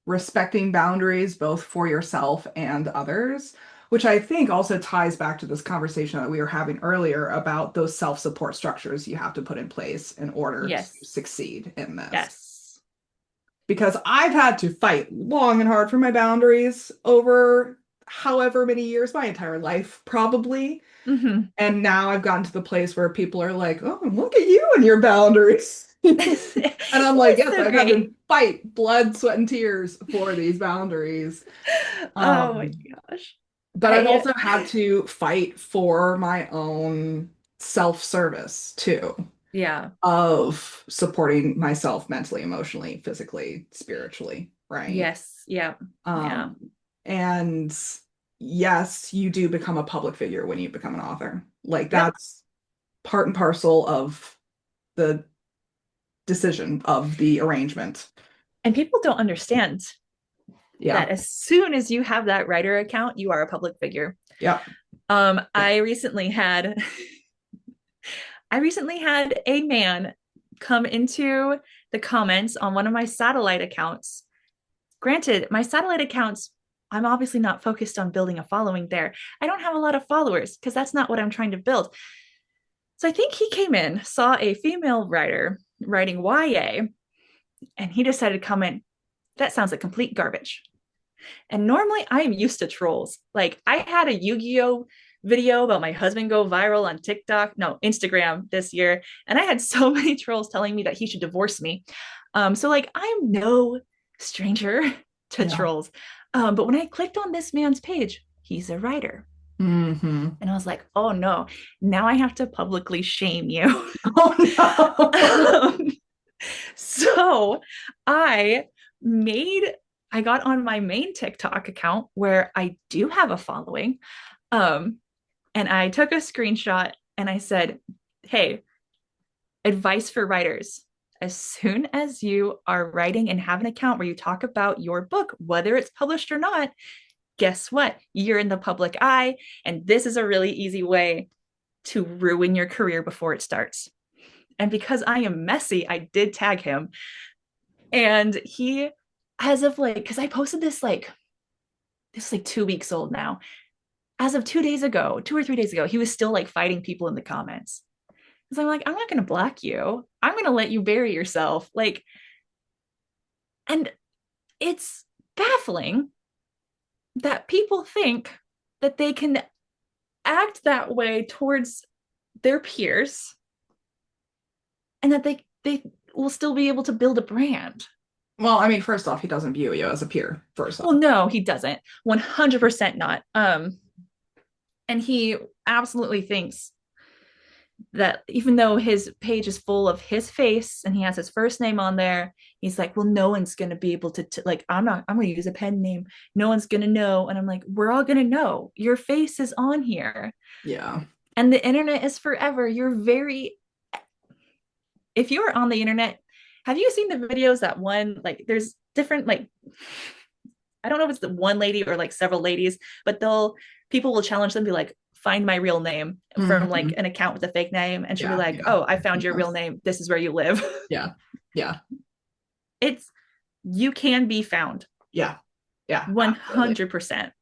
respecting boundaries both for yourself and others, which I think also ties back to this conversation that we were having earlier about those self-support structures you have to put in place in order to Yes. succeed in this. Yes. Because I've had to fight long and hard for my boundaries over however many years, my entire life, probably. Mm-hmm. And now I've gotten to the place where people are like, oh, look at you and your boundaries. And I'm like, It's yes, so I've had to great. fight blood, sweat, and tears for these boundaries. Oh my Um, gosh. but I've I also had to fight for my own self-service too, Yeah. of supporting myself mentally, emotionally, physically, spiritually, right? Yes. Yeah. Yeah. Um, and yes, you do become a public figure when you become an author. Like Yep. that's part and parcel of the decision of the arrangement. And people don't understand Yeah. that as soon as you have that writer account, you are a public figure. Yeah. Um, Yeah. I recently had I recently had a man come into the comments on one of my satellite accounts. Granted, my satellite accounts, I'm obviously not focused on building a following there. I don't have a lot of followers because that's not what I'm trying to build. So I think he came in, saw a female writer writing YA, and he decided to comment, that sounds like complete garbage. And normally I am used to trolls. Like I had a Yu-Gi-Oh video about my husband go viral on TikTok, no, Instagram this year, and I had so many trolls telling me that he should divorce me. So like I'm no stranger to Yeah. trolls. But when I clicked on this man's page, he's a writer. Hmm. And I was like, oh no, now I have to publicly shame you. Oh no. um, so I made I got on my main TikTok account where I do have a following. Um, and I took a screenshot and I said, hey, advice for writers. As soon as you are writing and have an account where you talk about your book, whether it's published or not, guess what? You're in the public eye. And this is a really easy way to ruin your career before it starts. And because I am messy, I did tag him. And he, as of like, because I posted this is like 2 weeks old now. As of 2 days ago, 2 or 3 days ago, he was still like fighting people in the comments. So I'm like, I'm not going to block you. I'm going to let you bury yourself. Like, and it's baffling that people think that they can act that way towards their peers and that they will still be able to build a brand. Well, I mean, first off, he doesn't view you as a peer, first Well, off. no, he doesn't. 100% not. And he absolutely thinks that even though his page is full of his face and he has his first name on there, he's like, well, no one's going to be able to like, I'm going to use a pen name. No one's going to know. And I'm like, we're all going to know. Your face is on here Yeah. and the internet is forever. If you are on the internet, have you seen the videos that one, like there's different, like, I don't know if it's the one lady or like several ladies, but people will challenge them, be like, find my real name from like Mhm. an account with a fake name, and she'll be Yeah, like, yeah. oh, I found your real Yes. name, this is where you live. Yeah. Yeah. It's you can be found Yeah. Yeah. Absolutely. 100%.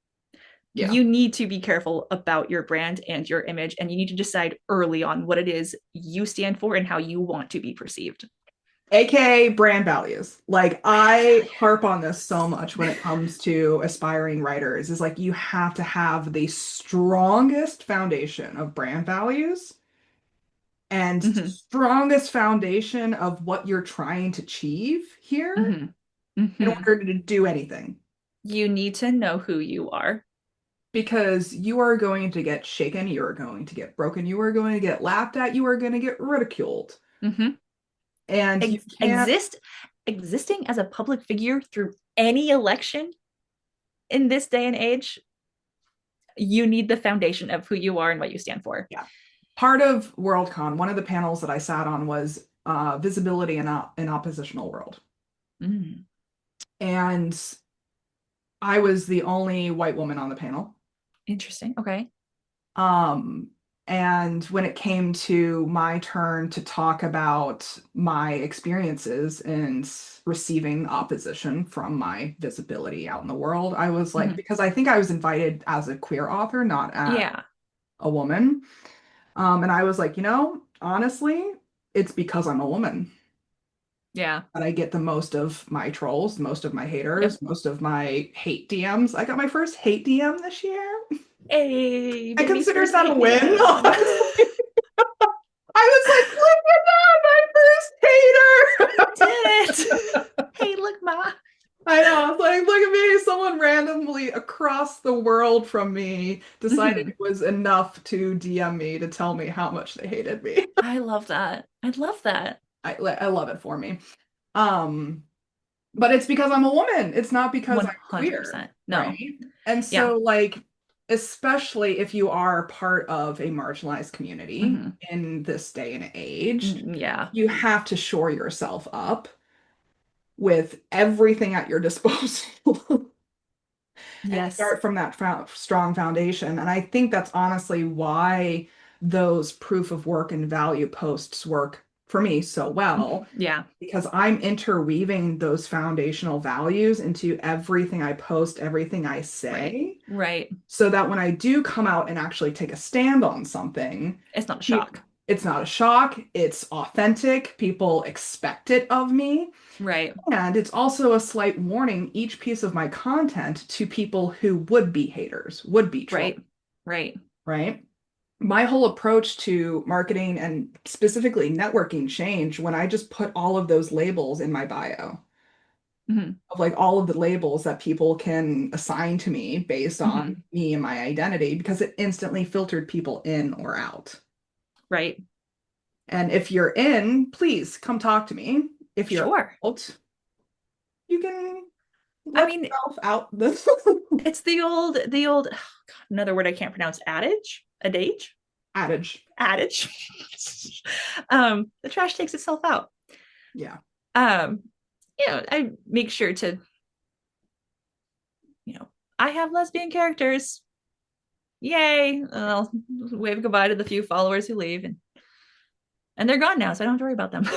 Yeah. You need to be careful about your brand and your image, and you need to decide early on what it is you stand for and how you want to be perceived. AKA brand values. Like Brand I harp on this so much when values. it comes to aspiring writers is like you have to have the strongest foundation of brand values and Mm-hmm. strongest foundation of what you're trying to achieve here Mm-hmm. in Mm-hmm. order to do anything. You need to know who you are. Because you are going to get shaken, you are going to get broken, you are going to get laughed at, you are going to get ridiculed. Mm-hmm. And you can't, Exist existing as a public figure through any election in this day and age, you need the foundation of who you are and what you stand for. yeah. Part of Worldcon, one of the panels that I sat on was visibility in an oppositional world. Mm, And I was the only white woman on the panel. interesting. Okay. Um, and when it came to my turn to talk about my experiences and receiving opposition from my visibility out in the world, I was like, Mm-hmm. because I think I was invited as a queer author, not as Yeah. a woman. And I was like, honestly, it's because I'm a woman Yeah. that I get the most of my trolls, most of my Yep. haters, most of my hate DMs. I got my first hate DM this year. Hey, I baby's considered first that a hate win, DM. honestly. I was like, look at that, my You first did it. hater. Hey, look, Ma. I know. It's like, look at me. Someone randomly across the world from me decided Mm-hmm. it was enough to DM me to tell me how much they hated me. I love that. I love that. I love it for me. Um, but it's because I'm a woman. It's not because I'm queer, 100%. No. right? And Yeah. so, like, especially if you are part of a marginalized community Mm-hmm. in this day and age, Yeah. you have to shore yourself up with everything at your disposal and Yes. start from that strong foundation. And I think that's honestly why those proof of work and value posts work for me so well, Yeah. because I'm interweaving those foundational values into everything I post, everything I Right. say, Right. so that when I do come out and actually take a stand on something, It's not a pe- shock. it's not a shock, it's authentic, people expect it of me. Right. And it's also a slight warning, each piece of my content to people who would be haters, would be trolls, Right. Right. right? My whole approach to marketing and specifically networking changed when I just put all of those labels in my bio Mm-hmm. of like all of the labels that people can assign to me based on Mm-hmm. me and my identity because it instantly filtered people in or out. Right. And if you're in, please come talk to me. If you're Sure. out, you can I let mean, yourself out this it's the old oh God, another word I can't pronounce, adage, adage. adage. The trash takes itself out. Yeah. Um, I make sure to, you know, I have lesbian characters. Yay. I'll wave goodbye to the few followers who leave and they're gone now, so I don't have to worry about them.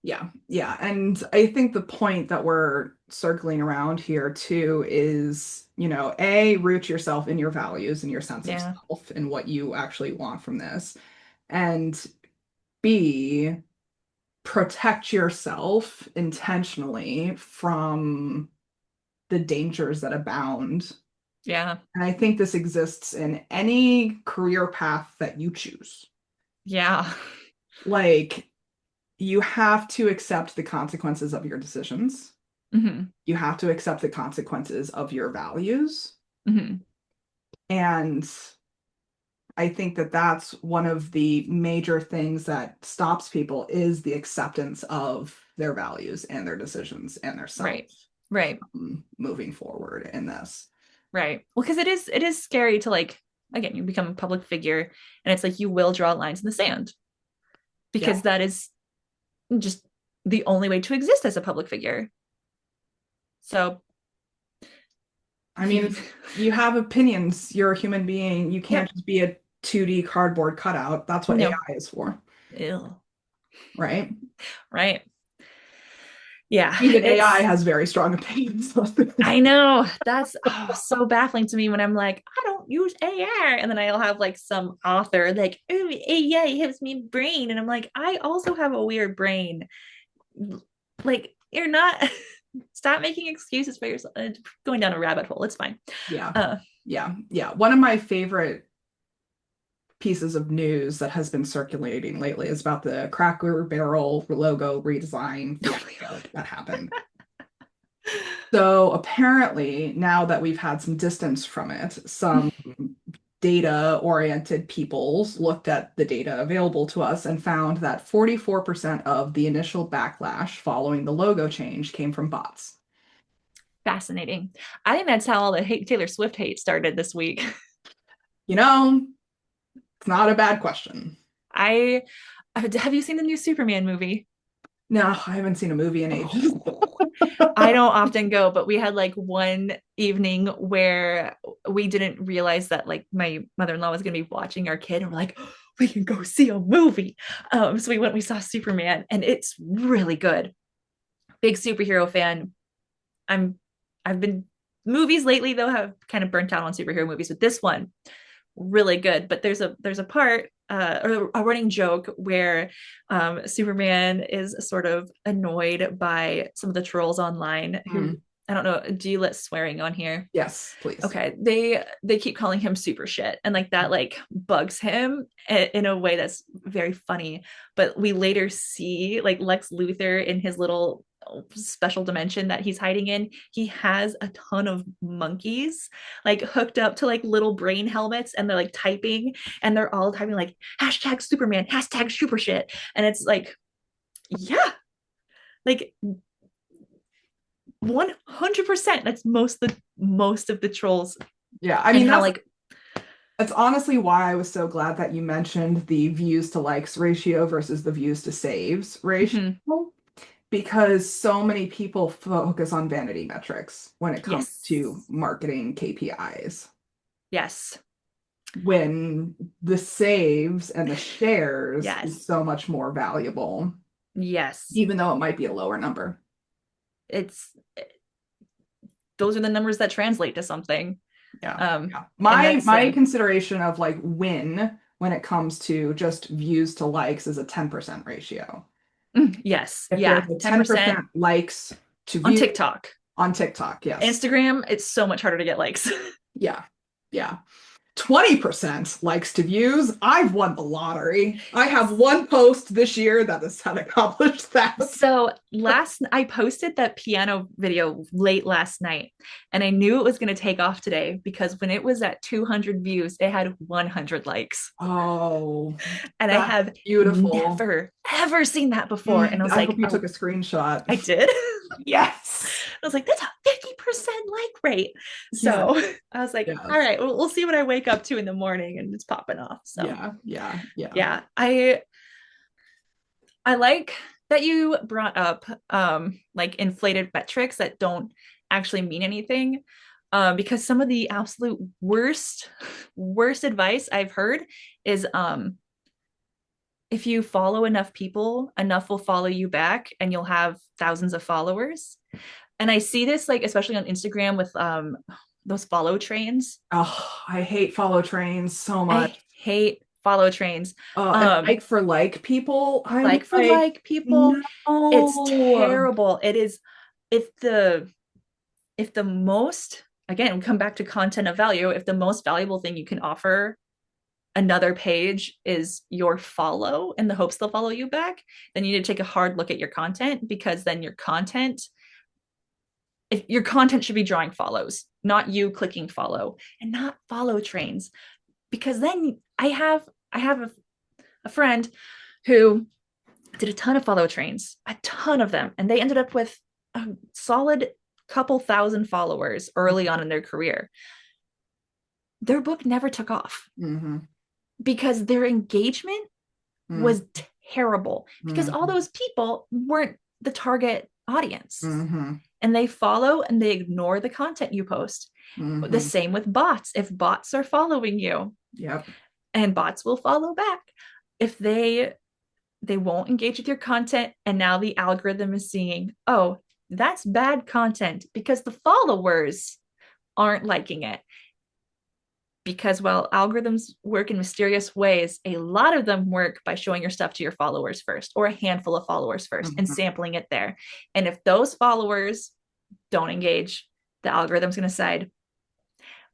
Yeah. Yeah. And I think the point that we're circling around here too is, A, root yourself in your values and your sense of Yeah. self and what you actually want from this. And B, protect yourself intentionally from the dangers that abound. Yeah. And I think this exists in any career path that you choose. Yeah. Like, you have to accept the consequences of your decisions. Mm-hmm. You have to accept the consequences of your values. Mm-hmm. And I think that that's one of the major things that stops people is the acceptance of their values and their decisions and their self Right. Right. moving forward in this. Right. Well, because it is scary to like again, you become a public figure and it's like you will draw lines in the sand Yeah. because that is just the only way to exist as a public figure. So I mean, you have opinions. You're a human being. You can't Yep. just be a 2D cardboard cutout. That's what No. AI is for, Ew. right? Right. Yeah. Even AI It's has very strong opinions. I know that's so baffling to me when I'm like, I don't use AI. And then I'll have like some author like, oh, AI gives me brain. And I'm like, I also have a weird brain. Like, you're not, stop making excuses for yourself. Going down a rabbit hole. It's fine. Yeah. Uh, Yeah. Yeah. One of my favorite pieces of news that has been circulating lately is about the Cracker Barrel logo redesign oh my fiasco God. that happened. So apparently, now that we've had some distance from it, some data-oriented peoples looked at the data available to us and found that 44% of the initial backlash following the logo change came from bots. Fascinating. I think that's how all the Taylor Swift hate started this week. You know, it's not a bad question. I have you seen the new Superman movie? No, I haven't seen a movie in ages. Oh, I don't often go, but we had like one evening where we didn't realize that like my mother-in-law was going to be watching our kid, and we're like, oh, we can go see a movie. So we saw Superman, and it's really good. Big superhero fan. I'm I've been movies lately though have kind of burnt out on superhero movies, but this one really good. But there's a part or a running joke where Superman is sort of annoyed by some of the trolls online who Mm, I don't know. Do you let swearing on here? yes, please. Okay, they keep calling him super shit, and like that like bugs him in a way that's very funny. But we later see like Lex Luthor in his little special dimension that he's hiding in. He has a ton of monkeys like hooked up to like little brain helmets, and they're like typing, and they're all typing like hashtag Superman, hashtag super shit. And it's like, yeah, like 100%. That's most of the trolls. Yeah, I And mean how like that's honestly why I was so glad that you mentioned the views to likes ratio versus the views to saves ratio, mhm, because so many people focus on vanity metrics when it comes to yes, marketing KPIs. yes, When the saves and the shares is yes, so much more valuable, yes. even though it might be a lower number. It's those are the numbers that translate to something. Yeah. um Yeah. and My consideration of like win when it comes to just views to likes is a 10% ratio. yes, If yeah, there's a 10% 10% likes to on view TikTok. on TikTok, yes. Instagram, it's so much harder to get likes. Yeah. Yeah. 20% likes to views. I've won the lottery. I have one post this year that has accomplished that. So last I posted that piano video late last night, and I knew it was going to take off today because when it was at 200 views, it had 100 likes. Oh, And I that's have beautiful. never ever seen that before. And I was I like, hope you took oh, a screenshot. I did. Yes. I was like, that's a 50% like rate. Yeah. So I was like, all Yes. right, we'll see what I wake up to in the morning, and it's popping off. So Yeah. Yeah. Yeah. yeah, I like that you brought up like inflated metrics that don't actually mean anything. Because some of the absolute worst advice I've heard is if you follow enough people, enough will follow you back and you'll have thousands of followers. And I see this like especially on Instagram with those follow trains. Oh, I hate follow trains so I much. hate follow trains. And Um like for like people, I'm like for like, like people, it's no. terrible. It is if the most, again, come back to content of value, if the most valuable thing you can offer another page is your follow in the hopes they'll follow you back, then you need to take a hard look at your content, because then your content, if your content should be drawing follows, not you clicking follow, and not follow trains. Because then I have a friend who did a ton of follow trains, a ton of them, and they ended up with a solid couple thousand followers early on in their career. Their book never took off Hmm. because their engagement was terrible, because all Hmm. those people weren't the target audience. Hmm. and they follow and they ignore the content you post. The Hmm. same with bots. If bots are following you, Yep. and bots will follow back, if they won't engage with your content, and now the algorithm is seeing, oh, that's bad content because the followers aren't liking it. Because while algorithms work in mysterious ways, a lot of them work by showing your stuff to your followers first, or a handful of followers first, and Hmm. sampling it there. And if those followers don't engage, the algorithm's going to decide,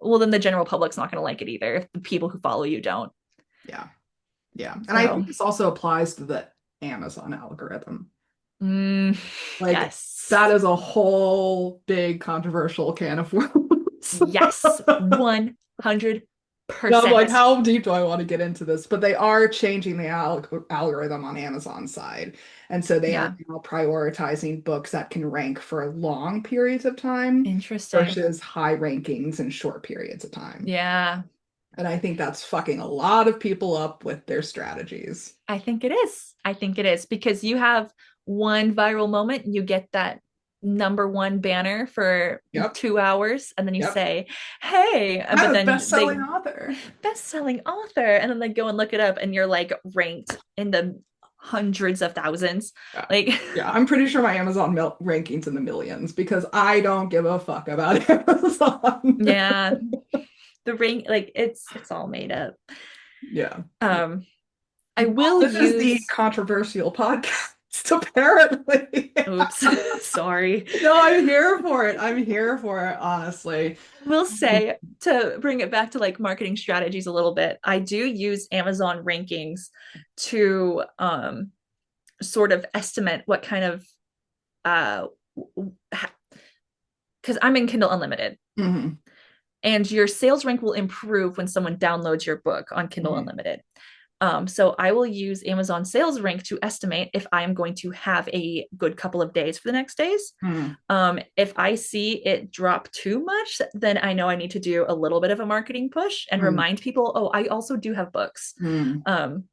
well, then the general public's not going to like it either if the people who follow you don't. Yeah. Yeah. And I So, think this also applies to the Amazon algorithm. mm, Like that yes, is a whole big controversial can of worms. yes, 100%. And I'm like, how deep do I want to get into this? But they are changing the algorithm on Amazon's side. And so they are Yeah, now prioritizing books that can rank for long periods of time interesting. versus high rankings in short periods of time. Yeah, And I think that's fucking a lot of people up with their strategies. I think it is. I think it is because you have one viral moment, you get that number one banner for Yep. 2 hours, and then you Yep. say, hey, I'm but a then best-selling they author. best-selling author, and then they go and look it up, and you're like ranked in the hundreds of thousands. Yeah. Like, Yeah, I'm pretty sure my Amazon rankings in the millions because I don't give a fuck about Amazon. yeah, the rank, like it's all made up. Yeah. Um, I Well, will this is the use, controversial podcast, apparently. oops, sorry. No, I'm here for it. I'm here for it, honestly. Will say, to bring it back to like marketing strategies a little bit, I do use Amazon rankings to sort of estimate what kind of uh because I'm in Kindle Unlimited, Hmm. and your sales rank will improve when someone downloads your book on Kindle Hmm. Unlimited. So I will use Amazon sales rank to estimate if I am going to have a good couple of days for the next days. Hmm. If I see it drop too much, then I know I need to do a little bit of a marketing push and Hmm. remind people, oh, I also do have books. Hmm. Um,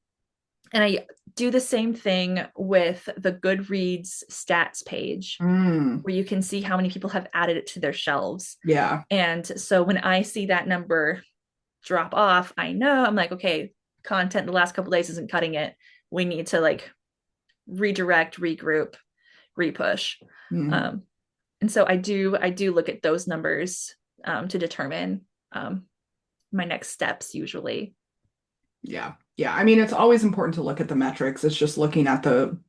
and I do the same thing with the Goodreads stats page, Hmm. where you can see how many people have added it to their shelves. Yeah. And so when I see that number drop off, I know, I'm like, okay, content the last couple days isn't cutting it. We need to like redirect, regroup, repush. Hmm. Um, and so I do look at those numbers to determine um, my next steps usually. Yeah. Yeah. I mean, it's always important to look at the metrics. It's just looking at the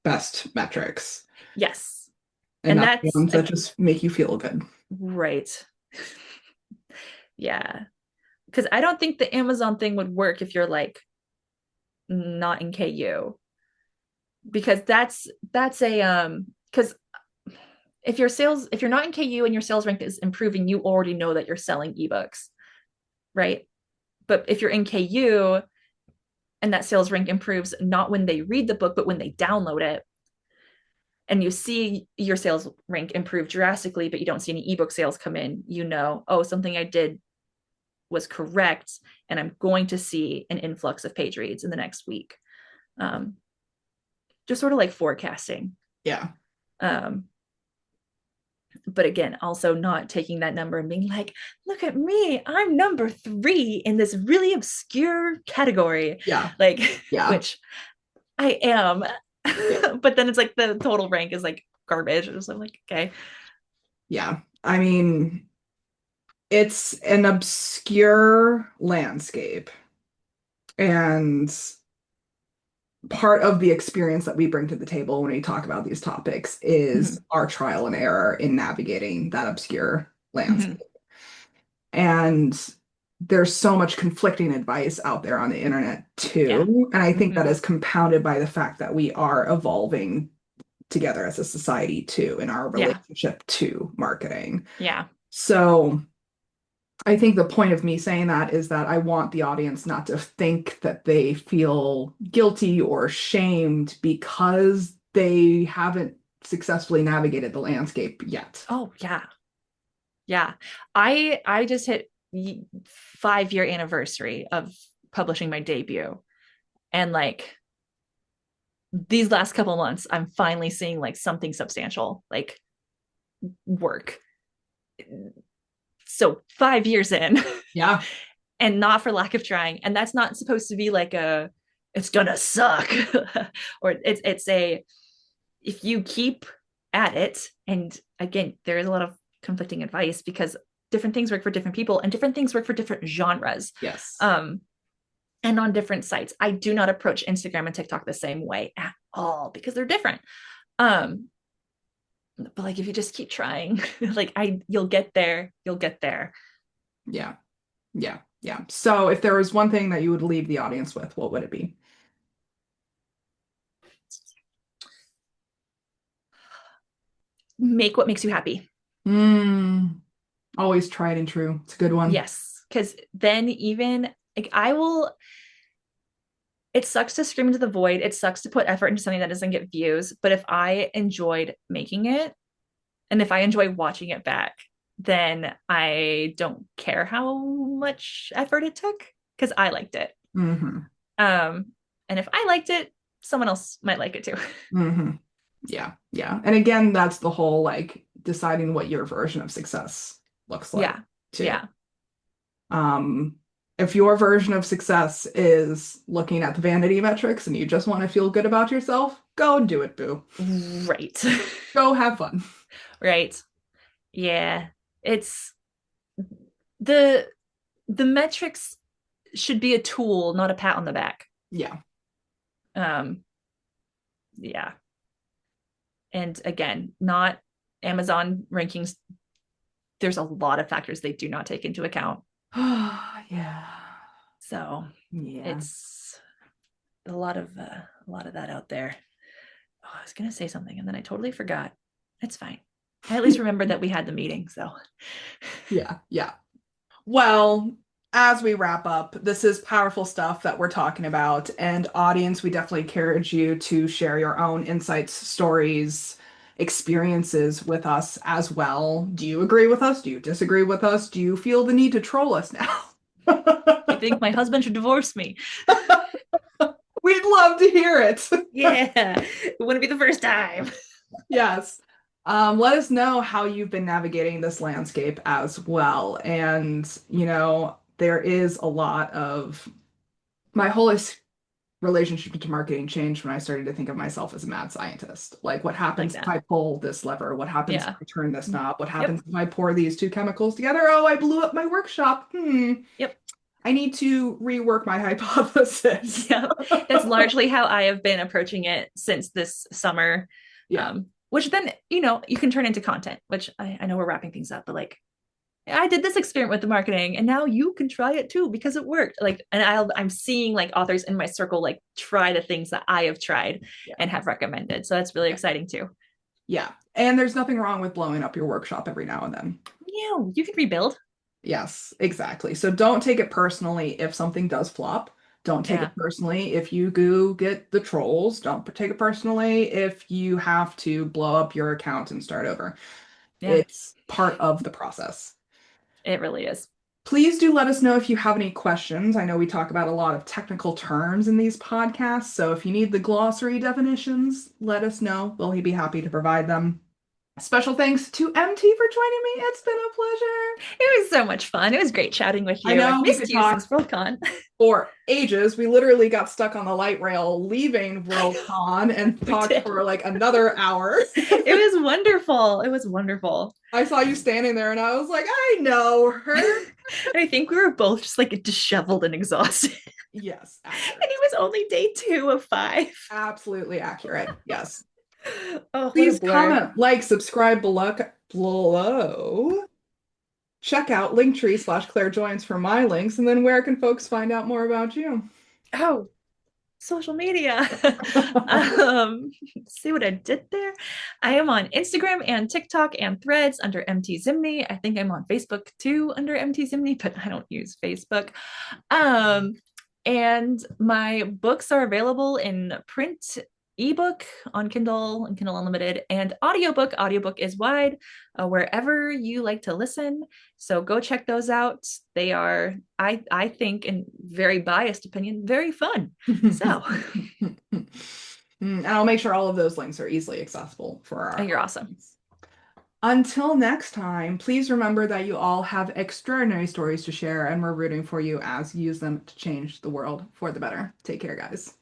best metrics Yes. and And not the that's ones that just make you feel good. right. Yeah. Because I don't think the Amazon thing would work if you're like not in KU, because that's a because if you're not in KU and your sales rank is improving, you already know that you're selling ebooks, right? But if you're in KU and that sales rank improves not when they read the book but when they download it, and you see your sales rank improve drastically but you don't see any ebook sales come in, you know, oh, something I did was correct, and I'm going to see an influx of page reads in the next week. um, just sort of like forecasting. Yeah. um, but again, also not taking that number and being like, look at me, I'm number 3 in this really obscure category, Yeah. like, Yeah. which I am. Yeah. But then it's like the total rank is like garbage. So I'm like, okay. Yeah. I mean, it's an obscure landscape. And part of the experience that we bring to the table when we talk about these topics is Mhm. our trial and error in navigating that obscure landscape. Mhm. And there's so much conflicting advice out there on the internet Yeah. too. And I think that Mhm. is compounded by the fact that we are evolving together as a society too in our Yeah. relationship to marketing. Yeah. So I think the point of me saying that is that I want the audience not to think that they feel guilty or shamed because they haven't successfully navigated the landscape yet. Oh, yeah. Yeah. I just hit 5-year anniversary of publishing my debut. And like these last couple months, I'm finally seeing like something substantial. Like work. So 5 years in, Yeah. and not for lack of trying. And that's not supposed to be like a it's gonna suck or it's a if you keep at it, and again, there is a lot of conflicting advice because different things work for different people and different things work for different genres. Yes. Um, and on different sites. I do not approach Instagram and TikTok the same way at all because they're different. Um, but like if you just keep trying, like you'll get there, you'll get there. Yeah. Yeah. Yeah. So if there was one thing that you would leave the audience with, what would it be? Make what makes you happy. Mm, always tried and true. It's a good one. Yes, because then even like I will. It sucks to scream into the void. It sucks to put effort into something that doesn't get views. But if I enjoyed making it, and if I enjoy watching it back, then I don't care how much effort it took because I liked it. Hmm. Um, and if I liked it, someone else might like it too. Hmm. Yeah. Yeah. And again, that's the whole like deciding what your version of success looks like Yeah. too. Yeah. Um, if your version of success is looking at the vanity metrics and you just want to feel good about yourself, go do it, boo. Right. Go have fun. Right. Yeah. It's the the metrics should be a tool, not a pat on the back. Yeah. Um, yeah. And again, not Amazon rankings. There's a lot of factors they do not take into account. Yeah. So Yeah. it's a lot of that out there. Oh, I was gonna say something and then I totally forgot. It's fine. I at least remembered that we had the meeting. So Yeah. Yeah. Well, as we wrap up, this is powerful stuff that we're talking about. And audience, we definitely encourage you to share your own insights, stories, experiences with us as well. Do you agree with us? Do you disagree with us? Do you feel the need to troll us now? you think my husband should divorce me? We'd love to hear it. Yeah, it wouldn't be the first time. Yes. Let us know how you've been navigating this landscape as well. And, there is a lot of my whole relationship to marketing changed when I started to think of myself as a mad scientist. Like, what Like happens if that. I pull this lever? What happens if Yeah. I turn this knob? What Yep. happens if I pour these two chemicals together? Oh, I blew up my workshop. Yep. I need to rework my hypothesis. Yep. That's largely how I have been approaching it since this summer. Yeah. Which then, you can turn into content, which I know we're wrapping things up, but like I did this experiment with the marketing and now you can try it too because it worked. Like, and I'm seeing like authors in my circle like try the things that I have tried Yeah. and have recommended. So that's really Yeah. exciting too. Yeah. And there's nothing wrong with blowing up your workshop every now and then. You can rebuild. Yes, exactly. So don't take it personally if something does flop. Don't take Yeah. it personally if you go get the trolls. Don't take it personally if you have to blow up your account and start over. Yeah. It's part of the process. It really is. Please do let us know if you have any questions. I know we talk about a lot of technical terms in these podcasts, so if you need the glossary definitions, let us know. We'll be happy to provide them. Special thanks to MT for joining me. It's been a pleasure. It was so much fun. It was great chatting with I you. I've know we missed could you talk since Worldcon. for ages. We literally got stuck on the light rail leaving Worldcon and We talked did. for like another hour. It was wonderful. It was wonderful. I saw you standing there and I was like, I know her. And I think we were both just like disheveled and exhausted. Yes, And accurate. it was only day 2 of 5. Absolutely accurate. Yes. Oh, what a Please blur. comment, like, subscribe below. Check out Linktree/clairjoyance for my links, and then where can folks find out more about you? Oh, social media. um, see what I did there? I am on Instagram and TikTok and Threads under MT Zimny. I think I'm on Facebook too under MT Zimny, but I don't use Facebook. Um, and my books are available in print, ebook on Kindle and Kindle Unlimited, and audiobook. Audiobook is wide wherever you like to listen. So go check those out. They are, I think, in very biased opinion, very fun. So And I'll make sure all of those links are easily accessible for our you're awesome. audience. Until next time, please remember that you all have extraordinary stories to share, and we're rooting for you as you use them to change the world for the better. Take care, guys.